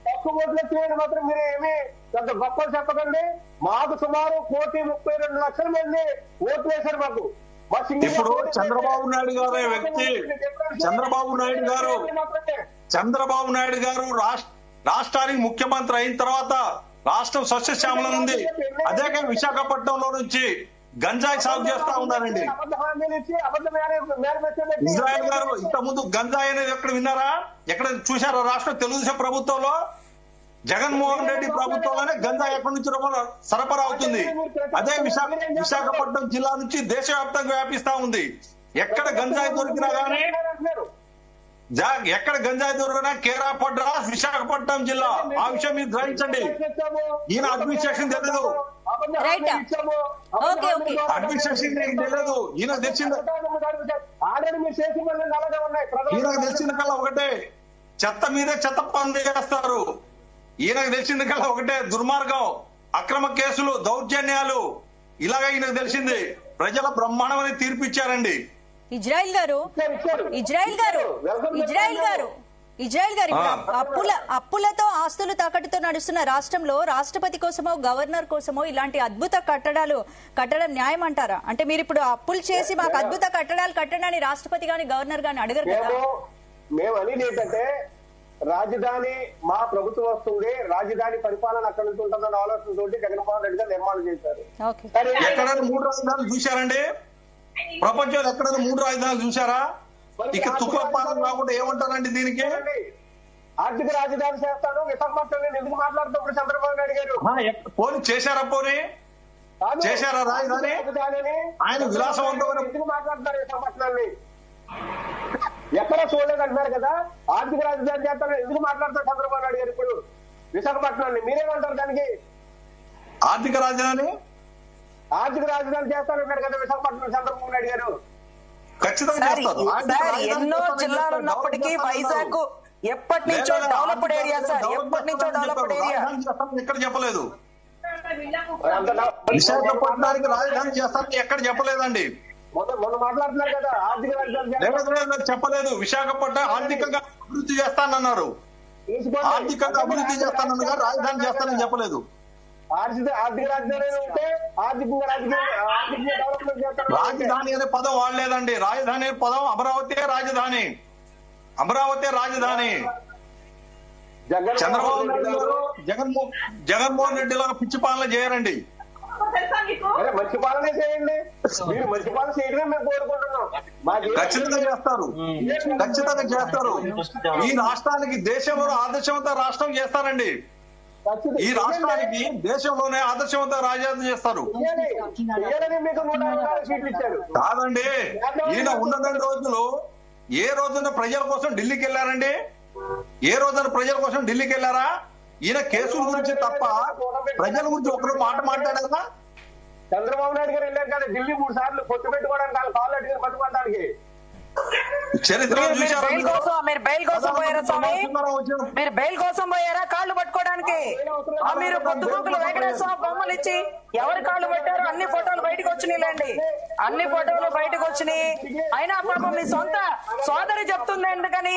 తక్కువ ఓట్లు వచ్చినాయని మాత్రం మీరు ఏమి పెద్ద గొప్పలు చెప్పకండి. మాకు సుమారు 1,32,00,000 మంది ఓట్లు వేశారు మాకు.
ఇప్పుడు చంద్రబాబు నాయుడు గారు వ్యక్తి, చంద్రబాబు నాయుడు గారు రాష్ట్రానికి ముఖ్యమంత్రి అయిన తర్వాత రాష్ట్రం సస్యశ్యామలం ఉంది. అదే విశాఖపట్నంలో నుంచి గంజాయి సాగు చేస్తా ఉన్నారండి. ఇజ్రాయెల్ గారు ఇంతకుముందు గంజాయి అనేది ఎక్కడ విన్నారా? ఎక్కడ చూశారా? రాష్ట్ర తెలుగుదేశం ప్రభుత్వంలో, జగన్మోహన్ రెడ్డి ప్రభుత్వంలోనే గంజాయి ఎక్కడి నుంచి సరఫరా అవుతుంది. అదే విశాఖపట్నం జిల్లా నుంచి దేశవ్యాప్తంగా వ్యాపిస్తా ఉంది. ఎక్కడ గంజాయి దొరికినా కానీ, ఎక్కడ గంజాయి దొరికినా కేరా పడ్డా విశాఖపట్నం జిల్లా. ఆ విషయం మీరు గ్రహించండి. ఈయన అడ్మినిస్ట్రేషన్ తెలియదు, అడ్మినిస్ట్రేషన్ తెలియదు. ఈయనకు తెలిసిన కల్లా ఒకటే, చెత్త మీదే చెత్త పనులు చేస్తారు. ఈయనకు తెలిసింది కల్లా ఒకటే, దుర్మార్గం, అక్రమ కేసులు, దౌర్జన్యాలు. ఇలాగా ఈయనకు తెలిసింది. ప్రజల బ్రహ్మాండమని తీర్పిచ్చారండి.
ఇజ్రాయెల్ గారు అప్పులతో ఆస్తులు తాకట్టుతో నడుస్తున్న రాష్ట్రంలో రాష్ట్రపతి కోసమో గవర్నర్ కోసమో ఇలాంటి అద్భుత కట్టడం న్యాయం అంటారా? అంటే మీరు ఇప్పుడు అప్పులు చేసి మాకు అద్భుత కట్టడాలు కట్టడాన్ని రాష్ట్రపతి గాని గవర్నర్ గాని అడగరు కదా?
మేము అనేది ఏంటంటే రాజధాని మా ప్రభుత్వం వస్తుంది, రాజధాని పరిపాలన అక్కడ నుంచి ఉంటుందన్న ఆలోచనతో జగన్మోహన్ రెడ్డి గారు నిర్మాణం చేశారు. కానీ
ఎక్కడైనా 3 రాజధానులు చూశారండి? ప్రపంచంలో ఎక్కడైనా 3 రాజధానులు చూశారా? ఇక తుక్లపాలన కాకుండా ఏమంటారండి దీనికి?
ఆర్థిక రాజధాని చేస్తాను విశాఖపట్నం ఎందుకు మాట్లాడుతున్నారు చంద్రబాబు నాయుడు గారు?
పోనీ చేశారా? పోనీ చేశారా రాజధాని? ఆయన విలాసవంతమైన
ఎందుకు మాట్లాడుతున్నారు విశాఖపట్నాన్ని? ఎక్కడ చూడలేదు అంటున్నారు కదా. ఆర్థిక రాజధాని చేస్తాను ఎందుకు మాట్లాడతారు చంద్రబాబు నాయుడు గారు ఇప్పుడు విశాఖపట్నాన్ని? మీరేమంటారు దానికి?
ఆర్థిక రాజధాని
చేస్తానంటారు కదా విశాఖపట్నం చంద్రబాబు నాయుడు గారు.
ఖచ్చితంగా చేస్తారు.
ఎన్నో జిల్లాలు ఉన్నప్పటికీ వైజాగ్ ఎప్పటి నుంచో డెవలప్డ్ ఏరియా సార్, ఎప్పటి నుంచో డెవలప్డ్ ఏరియా.
ఎక్కడ చెప్పలేదు. విశాఖపట్నానికి రాజధాని చేస్తారని ఎక్కడ చెప్పలేదండి.
మొన్న మాట్లాడుతున్నారు కదా ఆర్థిక రాజధాని
చెప్పలేదు. విశాఖపట్నం ఆర్థికంగా అభివృద్ధి చేస్తానన్నారు. ఆర్థికంగా అభివృద్ధి చేస్తానన్నారు, రాజధాని చేస్తానని చెప్పలేదు.
ఆర్థిక రాజధాని ఉంటే ఆర్థికంగా డెవలప్మెంట్ చేస్తారు.
రాజధాని అనే పదం వాడలేదండి. రాజధాని అనే పదం అమరావతి రాజధాని, అమరావతి రాజధాని. చంద్రబాబు నాయుడు గారు జగన్మోహన్ రెడ్డి లాగా పిచ్చి పాలన చేయరండి.
మంచి పాలనే చేయండి. మీరు మంచి పాలన చేయడమే మేము కోరుకుంటున్నాం.
ఖచ్చితంగా చేస్తారు, ఖచ్చితంగా చేస్తారు. ఈ రాష్ట్రానికి దేశంలో ఆదర్శవంత రాష్ట్రం చేస్తారండి. ఈ రాష్ట్రానికి దేశంలోనే ఆదర్శవంత రాజధాని చేస్తారు. కాదండి, ఈయన ఉన్న రోజులు ఏ రోజున ప్రజల కోసం ఢిల్లీకి వెళ్ళారండి? ఏ రోజున ప్రజల కోసం ఢిల్లీకి వెళ్ళారా? ఈయన కేసుల గురించి తప్ప ప్రజల గురించి ఒకరు మాట మాట్లాడారా?
చంద్రబాబు నాయుడు గారు వెళ్ళారు కదా ఢిల్లీ 3 సార్లు పొత్తు పెట్టుకోవడానికి, వాళ్ళు కాళ్ళు అడిగారు పట్టుకోవడానికి.
చరిత్ర
మీరు బెయిల్ కోసం పోయారా స్వామి? మీరు బెయిల్ కోసం పోయారా కాళ్ళు పట్టుకోవడానికి? మీరు పొద్దుగూకులు వెంకటేశ్వర బొమ్మలు ఇచ్చి ఎవరు కాళ్ళు పట్టారో అన్ని ఫోటోలు బయటకు వచ్చినాయిలేండి, అన్ని ఫోటోలు బయటకు వచ్చినాయి. అయినా పాపం మీ సొంత సోదరి చెప్తుంది ఎందుకని,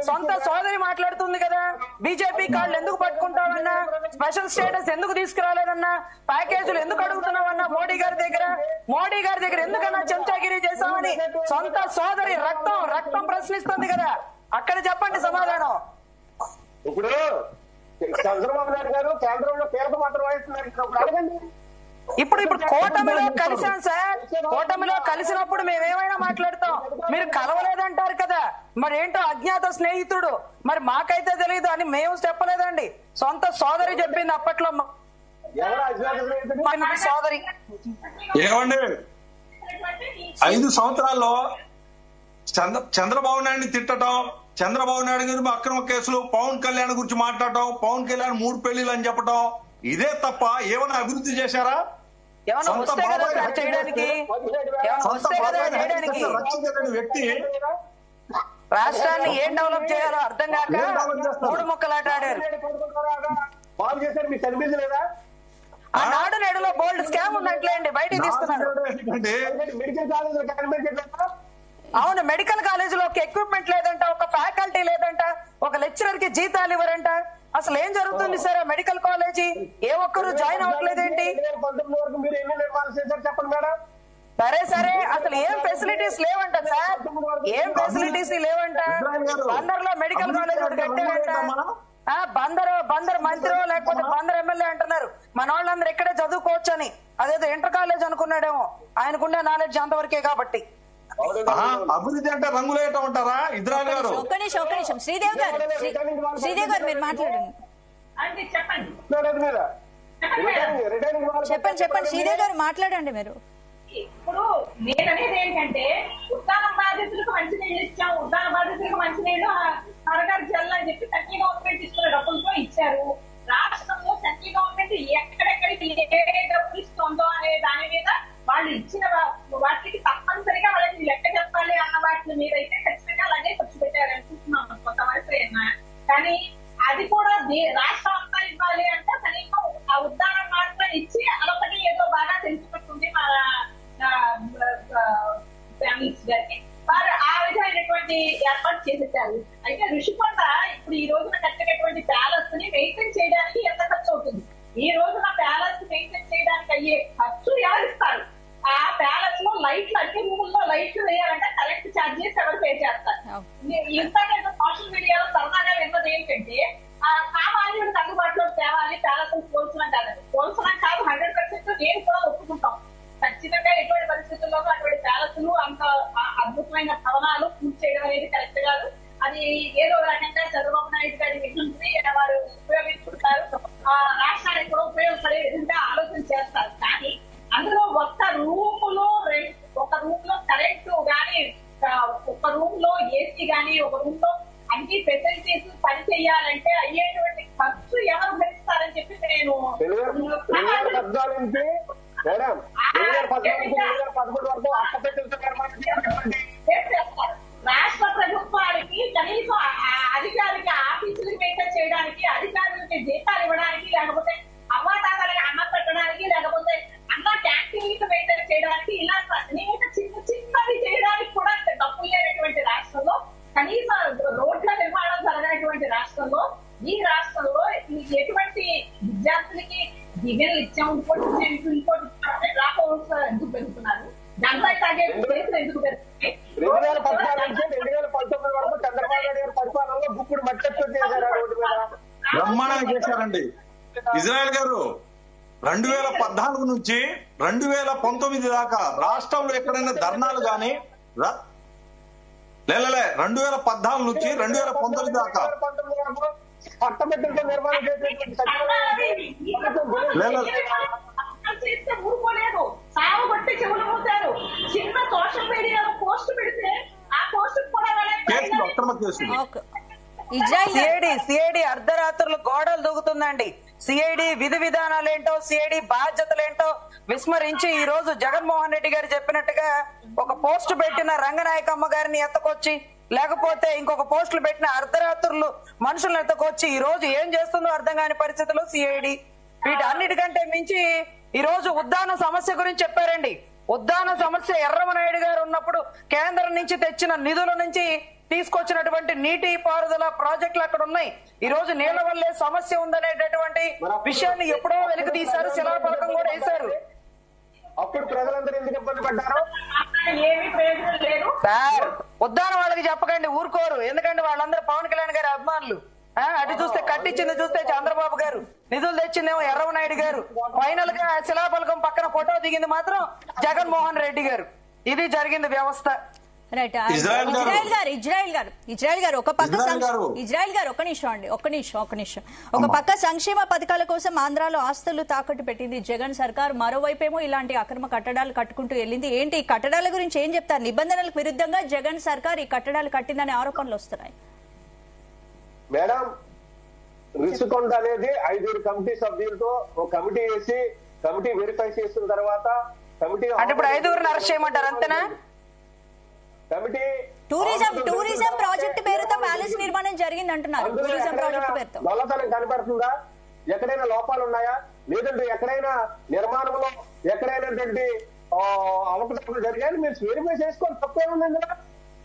సొంత సోదరి మాట్లాడుతుంది కదా, బీజేపీ కాళ్ళు ఎందుకు పట్టుకుంటావన్నా, స్పెషల్ స్టేటస్ ఎందుకు తీసుకురాలేదన్నా, ప్యాకేజీలు ఎందుకు అడుగుతున్నావన్నా మోడీ గారి దగ్గర ఎందుకన్నా చెంచాగిరి చేశామని సొంత సోదరి రక్తం ప్రశ్నిస్తుంది కదా. అక్కడ చెప్పండి సమాధానం.
ఇప్పుడు చంద్రబాబు నాయుడు గారు కేంద్రంలో కీలక పాత్ర వహిస్తున్నారు, అడగండి.
ఇప్పుడు కూటమిలో కలిసాం సార్, కూటమిలో కలిసినప్పుడు మేమేమైనా మాట్లాడతాం, మీరు కలవలేదంటారు కదా. మరి ఏంటో అజ్ఞాత స్నేహితుడు, మరి మాకైతే తెలియదు అని మేము చెప్పలేదండి, సొంత సోదరి చెప్పింది అప్పట్లో. సోదరి
ఏమండి, 5 సంవత్సరాల్లో చంద్రబాబు నాయుడిని తిట్టడం, చంద్రబాబు నాయుడు గారి అక్రమ కేసులు, పవన్ కళ్యాణ్ గురించి మాట్లాడటం, పవన్ కళ్యాణ్ 3 పెళ్లిళ్ళు అని చెప్పడం, ఇదే తప్ప ఏమైనా అభివృద్ధి చేశారా? వ్యక్తి
రాష్ట్రాన్ని ఏం డెవలప్ చేయాలో అర్థం కాక 3 ముక్కలాట ఆడారు.
బాగు చేశారు, మీకు కనిపించలేదా?
ఆ నాడు నేడులో బోల్డ్ స్కామ్ ఉన్నట్లేండి, బయటకు తీస్తున్నారు.
మెడికల్ కాలేజ్ కనిపించట్లేదా?
అవును, మెడికల్ కాలేజ్ లో ఒక ఎక్విప్మెంట్ లేదంట, ఒక ఫ్యాకల్టీ లేదంట, ఒక లెక్చరర్ కి జీతాలు ఇవ్వరంట. అసలు ఏం జరుగుతుంది సార్ ఆ మెడికల్ కాలేజీ? ఏ ఒక్కరు జాయిన్ అవ్వట్లేదేంటి?
2019 వరకు మీరు ఎన్ని నిర్మాణాలు చేశారు చెప్పండి మేడం.
సరే అసలు ఏం ఫెసిలిటీస్ లేవంట సార్, ఏం ఫెసిలిటీస్ లేవంట. బందర్ లో మెడికల్ కాలేజ్ ఒకటి కట్టారంట. బందర్ మంత్రి లేకపోతే బందర్ ఎమ్మెల్యే అంటున్నారు మన వాళ్ళందరూ ఇక్కడే చదువుకోవచ్చు అని. అదేదో ఇంటర్ కాలేజ్ అనుకున్నాడేమో, ఆయనకుండే నాలెడ్జ్ అంతవరకే కాబట్టి.
అభివృద్ధి అంటే రంగులేయటం అంటారా? ఇద్రాల్ గారు
ఒక్క నిమిషం శ్రీదేవ్ గారు మీరు మాట్లాడండి. చెప్పండి శ్రీదేవ్ గారు మాట్లాడండి మీరు.
ఇప్పుడు నేననేది ఏంటంటే, ఉద్దాన బాధితులకు మంచినీళ్ళు ఇచ్చాం, ఉద్దాన బాధితులకు మంచినీళ్ళు అరగారు జల్ అని చెప్పి సెంట్రల్ గవర్నమెంట్ ఇస్తున్న డబ్బులతో ఇచ్చారు. రాష్ట్రంలో సెంట్రల్ గవర్నమెంట్ ఎక్కడెక్కడికి ఏ డబ్బులు ఇస్తుందో అనే దాని మీద వాళ్ళు ఇచ్చిన వాటికి తప్పనిసరిగా వాళ్ళకి లెక్క చెప్పాలి అన్న వాటిని మీరైతే ఖచ్చితంగా అలాగే ఖర్చు పెట్టారనుకుంటున్నాను కొంతవరకు అయినా. కానీ అది కూడా రాష్ట్రం అంతా ఇవ్వాలి అంటే కనీసం ఆ ఉద్దానం మాత్రం ఇచ్చి అదొకటి ఏదో బాగా తెలిసిపెట్టుంది మా ఫ్యామిలీస్ గారికి. వారు ఆ విధమైనటువంటి ఏర్పాటు చేసేసారు. అయితే ఋషికొండ ఇప్పుడు ఈ రోజున కట్టినటువంటి ప్యాలెస్ ని మెయింటైన్ చేయడానికి ఎంత ఖర్చు అవుతుంది? ఈ రోజున ప్యాలెస్ మెయింటైన్ చేయడానికి అయ్యే ఖర్చు ఎవరిస్తారు? ఆ ప్యాలెస్ లో లైట్లు, అన్ని రూముల్లో లైట్లు వేయాలంటే కరెంట్ ఛార్జెస్ ఎవరు పే చేస్తారు? ఇంతకంటే సోషల్ మీడియాలో సరదాగా ఎన్నో అన్నది ఏంటంటే సామాన్యుడికి అందుబాటులో తేవాలి, ప్యాలెస్ పోల్చడం కాదండి. పోల్చడం కాదు, 100% నేను కూడా ఒప్పుకుంటాం. ఖచ్చితంగా ఎటువంటి పరిస్థితుల్లోనూ అటువంటి ప్యాలెస్లు అంత అద్భుతమైన భవనాలు పూర్తి చేయడం అనేది కరెక్ట్ కాదు. అది ఏదో రకంగా చంద్రబాబు నాయుడు గారి విజ్ఞప్తి వారు ఉపయోగించుకుంటారు, రాష్ట్రానికి కూడా ఉపయోగపడే విధంగా ఆలోచన చేస్తారు. కానీ అందులో ఒక రూమ్ లో కరెంటు గానీ, ఒక రూమ్ లో ఏసీ గానీ, ఒక రూమ్ లో అన్ని ఫెసిలిటీస్ పని చేయాలంటే అయ్యేటువంటి ఖర్చు ఎవరు భరిస్తారని చెప్పి నేను రాష్ట్ర ప్రభుత్వానికి కనీసం అధికారికి ఆఫీసులు మెయింటైన్ చేయడానికి, అధికారులకి జీతాలు ఇవ్వడానికి, లేకపోతే అవ్వాతాతలకి అన్నం పెట్టడానికి, లేకపోతే అన్న క్యాంటీన్లకు మెయింటైన్ చేయడానికి, ఇలా అనేక చిన్నవి చేయడానికి కూడా డబ్బులు లేనటువంటి రాష్ట్రంలో, కనీసం రోడ్ల నిర్మాణం జరగనటువంటి రాష్ట్రంలో, ఈ రాష్ట్రంలో ఎటువంటి విద్యార్థులకి డిగ్రీలు ఇచ్చాం, ఇంకోటి డ్రాప్ అవుట్స్ ఎందుకు పెరుగుతున్నారు, దానిపై తాగే కేసులు ఎందుకు పెరుగుతున్నాయి?
2014 నుంచి 2019 వరకు చంద్రబాబు నాయుడు గారి పరిపాలనలో గుప్పుడు మట్టెట్టు చేశారు రోడ్డు మీద.
బ్రహ్మాండంగా చేశారండి ఇజ్రాయెల్ గారు. 2014 నుంచి 2019 దాకా రాష్ట్రంలో ఎక్కడైనా ధర్నాలు గాని 2014 నుంచి 2019 దాకా
పట్టభద్రులతో నిర్మాణం
చేస్తే ఊరుకోలేదు, సాగుబట్టి చెవులు మూసారు. చిన్న సోషల్ మీడియాలో పోస్ట్ పెడితే ఆ పోస్ట్ కూడా
సిఐడి అర్ధరాత్రులు గోడలు దూకుతుందండి. సిఐడి విధి విధానాలేంటో, సిఐడి బాధ్యతలేంటో విస్మరించి ఈ రోజు జగన్మోహన్ రెడ్డి గారు చెప్పినట్టుగా ఒక పోస్ట్ పెట్టిన రంగనాయకమ్మ గారిని ఎత్తకొచ్చి, లేకపోతే ఇంకొక పోస్టులు పెట్టిన అర్ధరాత్రులు మనుషులను ఎత్తకొచ్చి ఈ రోజు ఏం చేస్తుందో అర్థం కాని పరిస్థితుల్లో సిఐడి. వీటన్నిటికంటే మించి ఈ రోజు ఉద్దాన సమస్య గురించి చెప్పారండి. ఉద్దాన సమస్య ఎర్రమనాయుడు గారు ఉన్నప్పుడు కేంద్రం నుంచి తెచ్చిన నిధుల నుంచి తీసుకొచ్చినటువంటి నీటి పారుదల ప్రాజెక్టులు అక్కడ ఉన్నాయి. ఈ రోజు నీళ్ల వల్లే సమస్య ఉందనేటటువంటి విషయాన్ని ఎప్పుడో వెలికి తీశారు, శిలాఫలకం కూడా వేశారు.
అప్పుడు ప్రజలందరూ ఎందుకు ఇబ్బంది పడ్డారు?
ఏమీ ప్రయోజనం లేదు
సార్. ఉద్దాన వాళ్ళకి చెప్పకండి, ఊరుకోరు. ఎందుకంటే వాళ్ళందరూ పవన్ కళ్యాణ్ గారి అభిమానులు. అటు చూస్తే కట్టించింది చూస్తే చంద్రబాబు గారు, నిధులు తెచ్చిందేమో ఎర్రమనాయుడు గారు, ఫైనల్ గా శిలాఫలకం పక్కన ఫోటో దిగింది మాత్రం జగన్మోహన్ రెడ్డి గారు. ఇది జరిగింది వ్యవస్థ.
రైట్. ఇజ్రాయెల్ గారు ఒక పక్క సంక్షేమ పథకాల కోసం ఆంధ్రాలో ఆస్తులు తాకట్టు పెట్టింది జగన్ సర్కార్, మరోవైపేమో ఇలాంటి అక్రమ కట్టడాలు కట్టుకుంటూ వెళ్ళింది. ఏంటి ఈ కట్టడాల గురించి ఏం చెప్తారు? నిబంధనలకు విరుద్ధంగా జగన్ సర్కార్ ఈ కట్టడాలు కట్టిందనే ఆరోపణలు వస్తున్నాయి.
మేడం, రిషికొండ అనేది 5 కమిటీ సభ్యులతో ఒక కమిటీ వేసి కమిటీ వెరిఫై చేసిన తర్వాత కమిటీ
అంటే ఇప్పుడు 5 అరెస్ట్ చేయమంటారు అంతేనా?
కమిటీ
టూరిజం ప్రాజెక్ట్ పేరుతో ప్యాలెస్ నిర్మాణం జరిగింది అంటున్నారు. టూరిజం ప్రాజెక్ట్ పేరుతో
నల్లతనం కనపడుతుందా? ఎక్కడైనా లోపాలు ఉన్నాయా? లేదంటే ఎక్కడైనా నిర్మాణంలో ఎక్కడైనటువంటి అవకతవకలు జరిగాయని మీరు వెరిఫై చేసుకోండి, తప్పేముంది?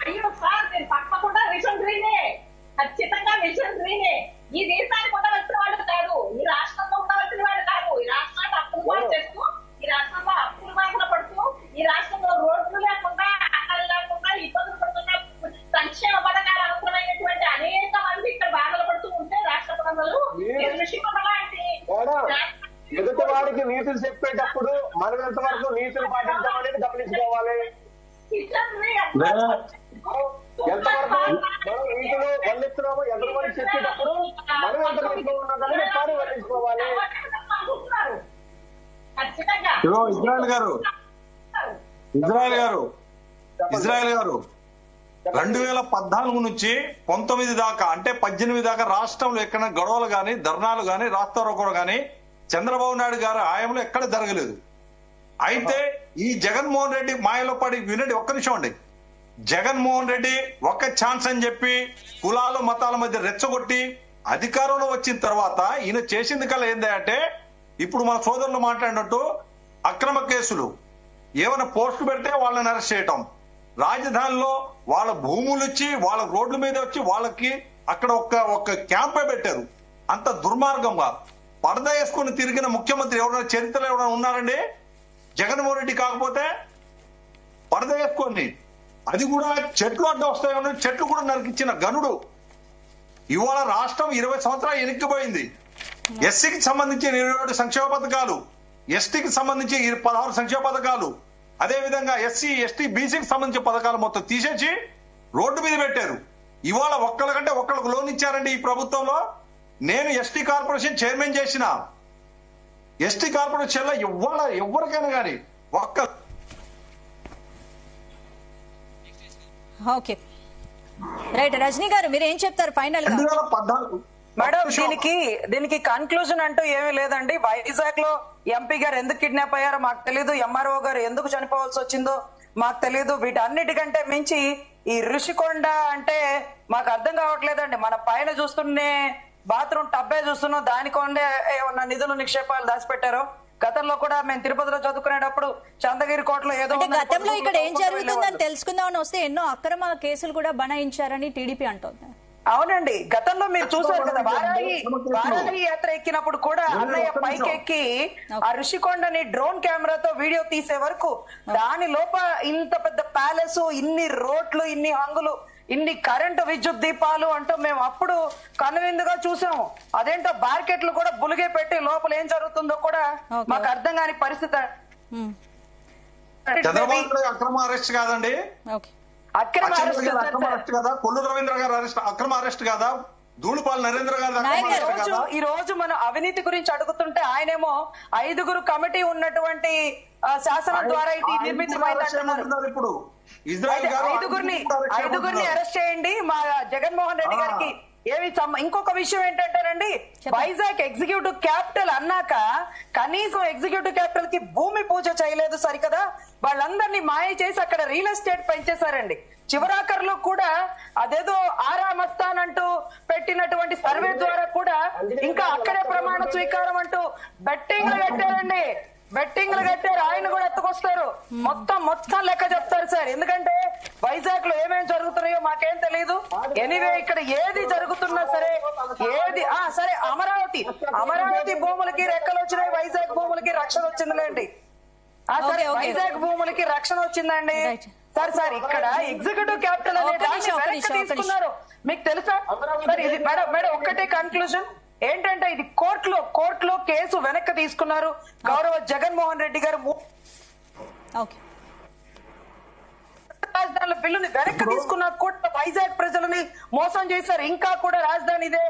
అయ్యో సార్, మీరు తప్పకుండా విషంద్రీనే, ఖచ్చితంగా విషంద్రీనే. ఈ దేశానికి ఉండవలసిన వాళ్ళు కాదు, ఈ రాష్ట్రంలో ఉండవలసిన వాళ్ళు కాదు. ఈ రాష్ట్రాన్ని అప్పులు చేస్తూ, ఈ రాష్ట్రంలో అప్పులు బాధలు పడుతూ, ఈ రాష్ట్రంలో రోడ్లు లేకుండా, అక్కలు లేకుండా ఇబ్బందులు పడుతున్న సంక్షేమ పథకాలు అవసరమైనటువంటి అనేక మంది ఇక్కడ బాధలు పడుతూ ఉంటే రాష్ట్ర ప్రజలు
ఎదుటి వారికి నీతులు చెప్పేటప్పుడు మనం ఎంతవరకు నీతులు పాటించామనేది గమనించుకోవాలి. ఎంతవరకు మనం నీతులు వల్లిస్తున్నామో ఎంతమంది చెప్పేటప్పుడు మనం ఎంత నీతిలో ఉన్నామని ఒకసారి వల్లించుకోవాలి.
ఇజ్రాయెల్ గారు 2014 నుంచి 19 దాకా అంటే 18 దాకా రాష్ట్రంలో ఎక్కడ గొడవలు గాని, ధర్నాలు గాని, రాస్తారోకోలు గాని చంద్రబాబు నాయుడు గారి హయాంలో ఎక్కడ జరగలేదు. అయితే ఈ జగన్మోహన్ రెడ్డి మాయలో పడి వినండి, ఒక్క నిమిషం అండి. జగన్మోహన్ రెడ్డి ఒక్క ఛాన్స్ అని చెప్పి కులాలు మతాల మధ్య రెచ్చగొట్టి అధికారంలో వచ్చిన తర్వాత ఈయన చేసింది కల్లా ఏంటంటే ఇప్పుడు మన సోదరులు మాట్లాడినట్టు అక్రమ కేసులు, ఏమైనా పోస్టులు పెడితే వాళ్ళని అరెస్ట్ చేయటం, రాజధానిలో వాళ్ళ భూములు ఇచ్చి వాళ్ళ రోడ్ల మీద వచ్చి వాళ్ళకి అక్కడ ఒక్క క్యాంపే పెట్టారు. అంత దుర్మార్గంగా పరదా వేసుకుని తిరిగిన ముఖ్యమంత్రి ఎవరైనా చరిత్రలో ఎవరైనా ఉన్నారండి? జగన్మోహన్ రెడ్డి కాకపోతే పరదా వేసుకొని, అది కూడా చెట్లు అడ్డం వస్తాయని చెట్లు కూడా నరికిచ్చిన గనుడు ఇవాళ రాష్ట్రం 20 సంవత్సరాలు వెనక్కిపోయింది. ఎస్సీకి సంబంధించి 27 సంక్షేమ పథకాలు, ఎస్టీకి సంబంధించి 16 సంక్షేమ పథకాలు, అదే విధంగా ఎస్సీ ఎస్టీ బీసీకి సంబంధించిన పథకాలు మొత్తం తీసేసి రోడ్డు మీద పెట్టారు. ఇవాళ ఒక్కళ్ళకంటే ఒక్కళ్ళకు లోన్ ఇచ్చారండి ఈ ప్రభుత్వంలో. నేను ఎస్టీ కార్పొరేషన్ చైర్మన్ చేసిన, ఎస్టీ కార్పొరేషన్ లో ఇవాళ ఎవరికైనా కానీ ఒక్క
ఓకే రైట్. రజనీ గారు మీరు ఏం చెప్తారు ఫైనల్ గా?
2014
మేడం, దీనికి కన్క్లూజన్ అంటూ ఏమీ లేదండి. వైజాగ్ లో ఎంపీ గారు ఎందుకు కిడ్నాప్ అయ్యారో మాకు తెలియదు, ఎంఆర్ఓ గారు ఎందుకు చనిపోవాల్సి వచ్చిందో మాకు తెలియదు. వీటన్నిటికంటే మించి ఈ ఋషికొండ అంటే మాకు అర్థం కావట్లేదండి. మన పైన చూస్తున్నే బాత్రూమ్ టబ్బే చూస్తున్నాం, దానికొండే ఏమన్నా నిధులు నిక్షేపాలు దాచిపెట్టారో. గతంలో కూడా మేము తిరుపతిలో చదువుకునేటప్పుడు చంద్రగిరి కోటలో ఏదో
గతంలో ఇక్కడ ఏం జరుగుతుందని తెలుసుకుందామని వస్తే ఎన్నో అక్రమ కేసులు కూడా బనాయించారని టీడీపీ అంటోంది.
అవునండి, గతంలో మీరు చూసారు కదా, వారాహి యాత్ర ఎక్కినప్పుడు కూడా అన్నయ్య పైకి ఎక్కి ఆ ఋషికొండని డ్రోన్ కెమెరాతో వీడియో తీసే వరకు దాని లోపల ఇంత పెద్ద ప్యాలెస్, ఇన్ని రోడ్లు, ఇన్ని హంగులు, ఇన్ని కరెంటు విద్యుత్ దీపాలు అంటూ మేము అప్పుడు కనువిందుగా చూసాము. అదేంటో బార్కెట్లు కూడా బులిగే పెట్టి లోపల ఏం జరుగుతుందో కూడా మాకు అర్థం కాని పరిస్థితి.
చంద్రబాబు అక్రమ అరెస్ట్ కాదండి,
అక్రమ అరెస్ట్
కదా, కొల్లు రవీంద్ర గారు అరెస్ట్ అక్రమ అరెస్ట్ కాదా, ధూళిపాల నరేంద్ర గారు.
ఈ రోజు మనం అవినీతి గురించి అడుగుతుంటే ఆయనేమో 5గురు కమిటీ ఉన్నటువంటి శాసనం ద్వారా ఇది నిర్మితమైంది.
ఇప్పుడు
ఐదుగురిని అరెస్ట్ చేయండి. మా జగన్మోహన్ రెడ్డి గారికి ఇంకొక విషయం ఏంటంటేనండి, వైజాగ్ ఎగ్జిక్యూటివ్ క్యాపిటల్ అన్నాక కనీసం ఎగ్జిక్యూటివ్ క్యాపిటల్ కి భూమి పూజ చేయలేదు సరికదా, వాళ్ళందరినీ మాయ చేసి అక్కడ రియల్ ఎస్టేట్ పెంచేశారండి. చివరాఖరులో కూడా అదేదో ఆరామస్థాన్ అంటూ పెట్టినటువంటి సర్వే ద్వారా కూడా ఇంకా అక్కడే ప్రమాణ స్వీకారం అంటూ బెట్టింగ్లు కట్టారండి. బెట్టింగ్లు కట్టారు, ఆయన కూడా ఎత్తుకొస్తారు. మొత్తం లెక్క చెప్తారు సార్. ఎందుకంటే వైజాగ్ లో ఏమేం జరుగుతున్నాయో మాకేం తెలియదు. ఎనీవే ఇక్కడ ఏది జరుగుతున్నా సరే, సరే అమరావతి భూములకి రెక్కలు వచ్చినాయి, వైజాగ్ భూములకి రక్షణ వచ్చిందిలేండి. సరే వైజాగ్ భూములకి రక్షణ వచ్చిందండి. సార్ ఇక్కడ ఎగ్జిక్యూటివ్ క్యాపిటల్ అనే దాన్ని వెనక్కి తీసుకున్నారు, మీకు తెలుసా? సార్ ఇది మేడం ఒక్కటే కన్క్లూజన్ ఏంటంటే, ఇది కోర్టులో కేసు వెనక్కి తీసుకున్నారు. గౌరవ జగన్మోహన్ రెడ్డి గారు రాజధానుల బిల్లుని వెనక్కి తీసుకున్న కూడా వైజాగ్ ప్రజలని మోసం చేశారు. ఇంకా కూడా రాజధాని ఇదే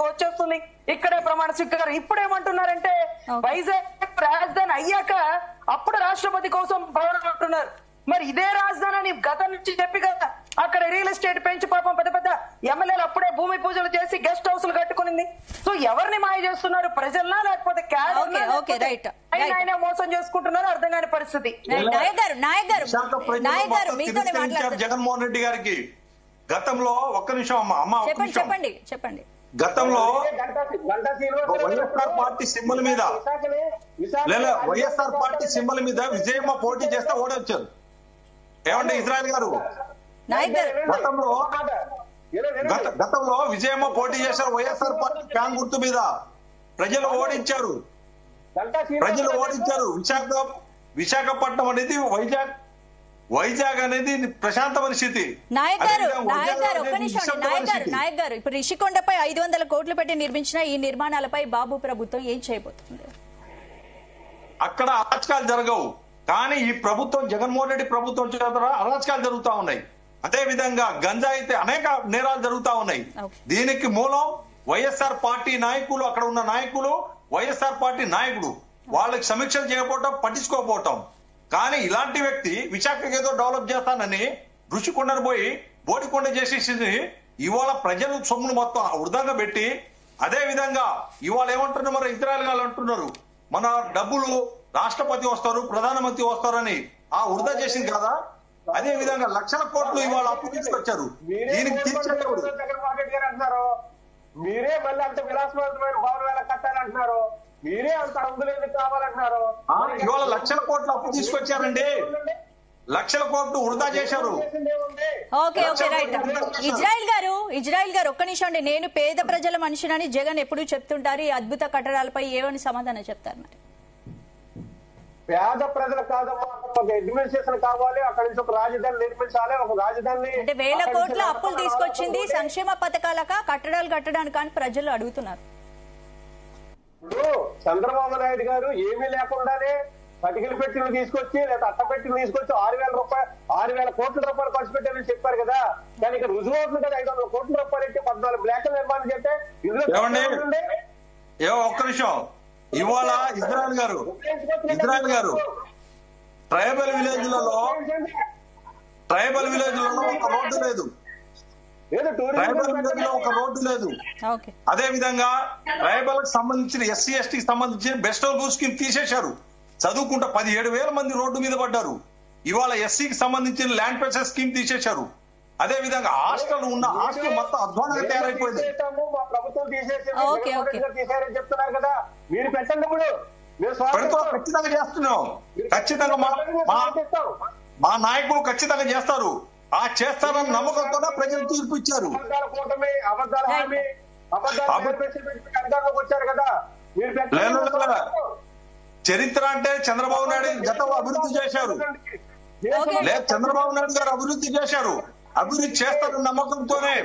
వచ్చేస్తుంది, ఇక్కడే ప్రమాణ స్వీకారం. ఇప్పుడేమంటున్నారంటే వైజాగ్ రాజధాని అయ్యాక అప్పుడు రాష్ట్రపతి కోసం భవనం అంటున్నారు. మరి ఇదే రాజధాని గతం నుంచి చెప్పి కదా అక్కడ రియల్ ఎస్టేట్ పెంచి పాపం పెద్ద ఎమ్మెల్యేలు అప్పుడే భూమి పూజలు చేసి గెస్ట్ హౌస్లు కట్టుకునింది. సో ఎవరిని మాయ చేస్తున్నారు, ప్రజల్లా లేకపోతే మోసం చేసుకుంటున్నారు, అర్థం కాని పరిస్థితి.
జగన్మోహన్ రెడ్డి గారికి గతంలో ఒక్క నిమిషం అమ్మ
చెప్పండి
గతంలో వైఎస్ఆర్ పార్టీ సింబల్ మీద విజయమ్మ పోటీ చేస్తే ఓడొచ్చారు. ఏమంటే ఇజ్రాయెల్ గారు, గతంలో విజయమ్మ పోటీ చేశారు వైఎస్ఆర్ పార్టీ ఫ్యాన్ గుర్తు మీద, ప్రజలు ఓడించారు. విశాఖపట్నం అనేది వైజాగ్ అనేది ప్రశాంత పరిస్థితి.
నాయక్ గారు ఇప్పుడు రిషికొండపై 500 కోట్లు పెట్టి నిర్మించిన ఈ నిర్మాణాలపై బాబు ప్రభుత్వం ఏం చేయబోతుంది?
అక్కడ అరాచకాలు జరగవు, కానీ ఈ ప్రభుత్వం జగన్మోహన్ రెడ్డి ప్రభుత్వం చేత అరాచకాలు జరుగుతా ఉన్నాయి. అదే విధంగా గంజాయితే అనేక నేరాలు జరుగుతా ఉన్నాయి. దీనికి మూలం వైఎస్ఆర్ పార్టీ నాయకులు, అక్కడ ఉన్న నాయకులు, వైఎస్ఆర్ పార్టీ నాయకుడు వాళ్ళకి సమీక్షలు చేయకపోవటం, పట్టించుకోకపోవటం. కానీ ఇలాంటి వ్యక్తి విశాఖకి ఏదో డెవలప్ చేస్తానని ఋషికొండను పోయి బోడికొండ చేసేసి ఇవాళ ప్రజలు సొమ్మును మొత్తం వృధాగా పెట్టి, అదే విధంగా ఇవాళ ఏమంటున్నారు, మరి ఇజ్రాయెల్ గారు అంటున్నారు మన డబ్బులు రాష్ట్రపతి వస్తారు, ప్రధానమంత్రి వస్తారని ఆ వృధా చేసింది కదా. అదే విధంగా లక్షల కోట్లు ఇవాళ అప్పు తీసుకొచ్చారు. దీనికి
అంటున్నారు, మీరే మళ్ళీ అంత విలాసవంతమైన భవనం ఎలా కట్టాలంటున్నారు, మీరే అంత హంగులు ఎందుకు కావాలంటున్నారు.
ఇవాళ లక్షల కోట్లు అప్పు తీసుకొచ్చారండి, లక్షల కోట్లు వృధా చేశారు.
ఇజ్రాయెల్ గారు ఒక్క నిమిషం అండి. నేను పేద ప్రజల మనిషినని జగన్ ఎప్పుడు చెప్తుంటారు. ఈ అద్భుత కట్టడాలపై ఏమని సమాధానం చెప్తారు? మరి
పేద ప్రజలు కాదమ్మా, అక్కడ ఒక అడ్మినిస్ట్రేషన్ కావాలి, అక్కడి నుంచి ఒక రాజధాని నిర్మించాలి, ఒక రాజధాని
అంటే 1000 కోట్ల అప్పులు తీసుకొచ్చింది సంక్షేమ పథకాలక కట్టడాలు కట్టడానికి అని ప్రజలు అడుగుతున్నారు.
ఇప్పుడు చంద్రబాబు నాయుడు గారు ఏమీ లేకుండానే పటికల పెట్టిన తీసుకొచ్చి లేదా అట్ట పెట్టిన తీసుకొచ్చి 6,000 కోట్ల రూపాయలు ఖర్చు పెట్టారని చెప్పారు కదా. కానీ ఇక్కడ రుజువు అవుతుంది కదా, 500 కోట్ల రూపాయలు అయితే 14 బ్లాక్ నిర్మాణం చేస్తే ఇందులో
ఒక్క నిమిషం. ఇవాళ ఇజ్రాయెల్ గారు ట్రైబల్ విలేజ్లలో ఒక రోడ్డు లేదు, ట్రైబల్ విలేజ్ లో ఒక రోడ్డు లేదు. అదే విధంగా ట్రైబల్ కి సంబంధించిన ఎస్సీ ఎస్టీకి సంబంధించిన బెస్ట్ ఆఫ్ స్కీమ్ తీసేశారు. చదువుకుంటా 17,000 మంది రోడ్డు మీద పడ్డారు. ఇవాళ ఎస్సీకి సంబంధించిన ల్యాండ్ పర్చేస్ స్కీమ్ తీసేశారు. అదే విధంగా హాస్టల్ మొత్తం అధ్వానంగా తయారైపోయింది.
మా ప్రభుత్వం తీసేసారని చెప్తున్నారు కదా, మీరు పెట్టండి. ఇప్పుడు
ఖచ్చితంగా చేస్తున్నాం, ఖచ్చితంగా మా నాయకులు ఖచ్చితంగా చేస్తారు. ఆ చేస్తారని నమ్మకంతో ప్రజలు తీర్పు ఇచ్చారు.
వచ్చారు కదా, మీరు
చరిత్ర అంటే చంద్రబాబు నాయుడు గతంలో అభివృద్ధి చేశారు. లేదు, చంద్రబాబు నాయుడు గారు అభివృద్ధి చేశారు. అభివృద్ధి చేస్తారన్న నమ్మకంతోనే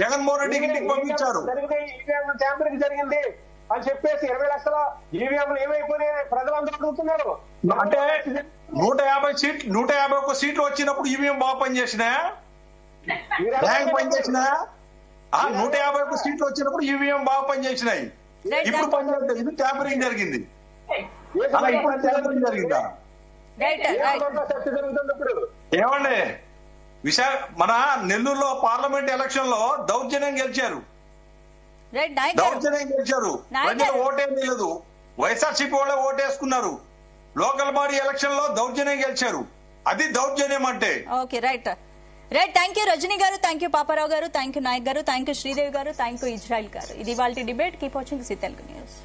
జగన్మోహన్ రెడ్డికి ఇంటికి పంపించారు.
ట్యాంపరింగ్ జరిగింది అని చెప్పేసి 20 లక్షల ఈవీఎంలు ఏమైపోయినాయి ప్రజలందరూ అడుగుతున్నారు.
అంటే 151 సీట్లు వచ్చినప్పుడు ఈవీఎం బాగా పనిచేసినాయా, బ్యాంక్ పనిచేసినాయా? 151 సీట్లు వచ్చినప్పుడు ఈవీఎం బాగా పనిచేసినాయి. ఇప్పుడు పనిచేస్తే ఇది ట్యాంపరింగ్ జరిగింది. అలా ఇప్పుడు ట్యాంపరింగ్ జరిగిందా? ఏమండి, మన నెల్లూరులో పార్లమెంట్ ఎలక్షన్ లో దౌర్జన్యం గెలిచారు. ప్రజలు ఓటేమీ లేదు, వైఎస్ఆర్సీపీ వాళ్ళే ఓటేసుకున్నారు. లోకల్ బాడీ ఎలక్షన్ లో దౌర్జన్యం గెలిచారు. అది దౌర్జన్యం అంటే.
Okay, right. Thank you Rajani గారు, థ్యాంక్ యూ పాపారావు గారు, థ్యాంక్ యూ నాయక్ గారు, థ్యాంక్ యూ శ్రీదేవి గారు, థ్యాంక్ యూ ఇజ్రాయిల్ గారు. ఇది వాళ్ళ debate. Keep watching Zee Telugu news.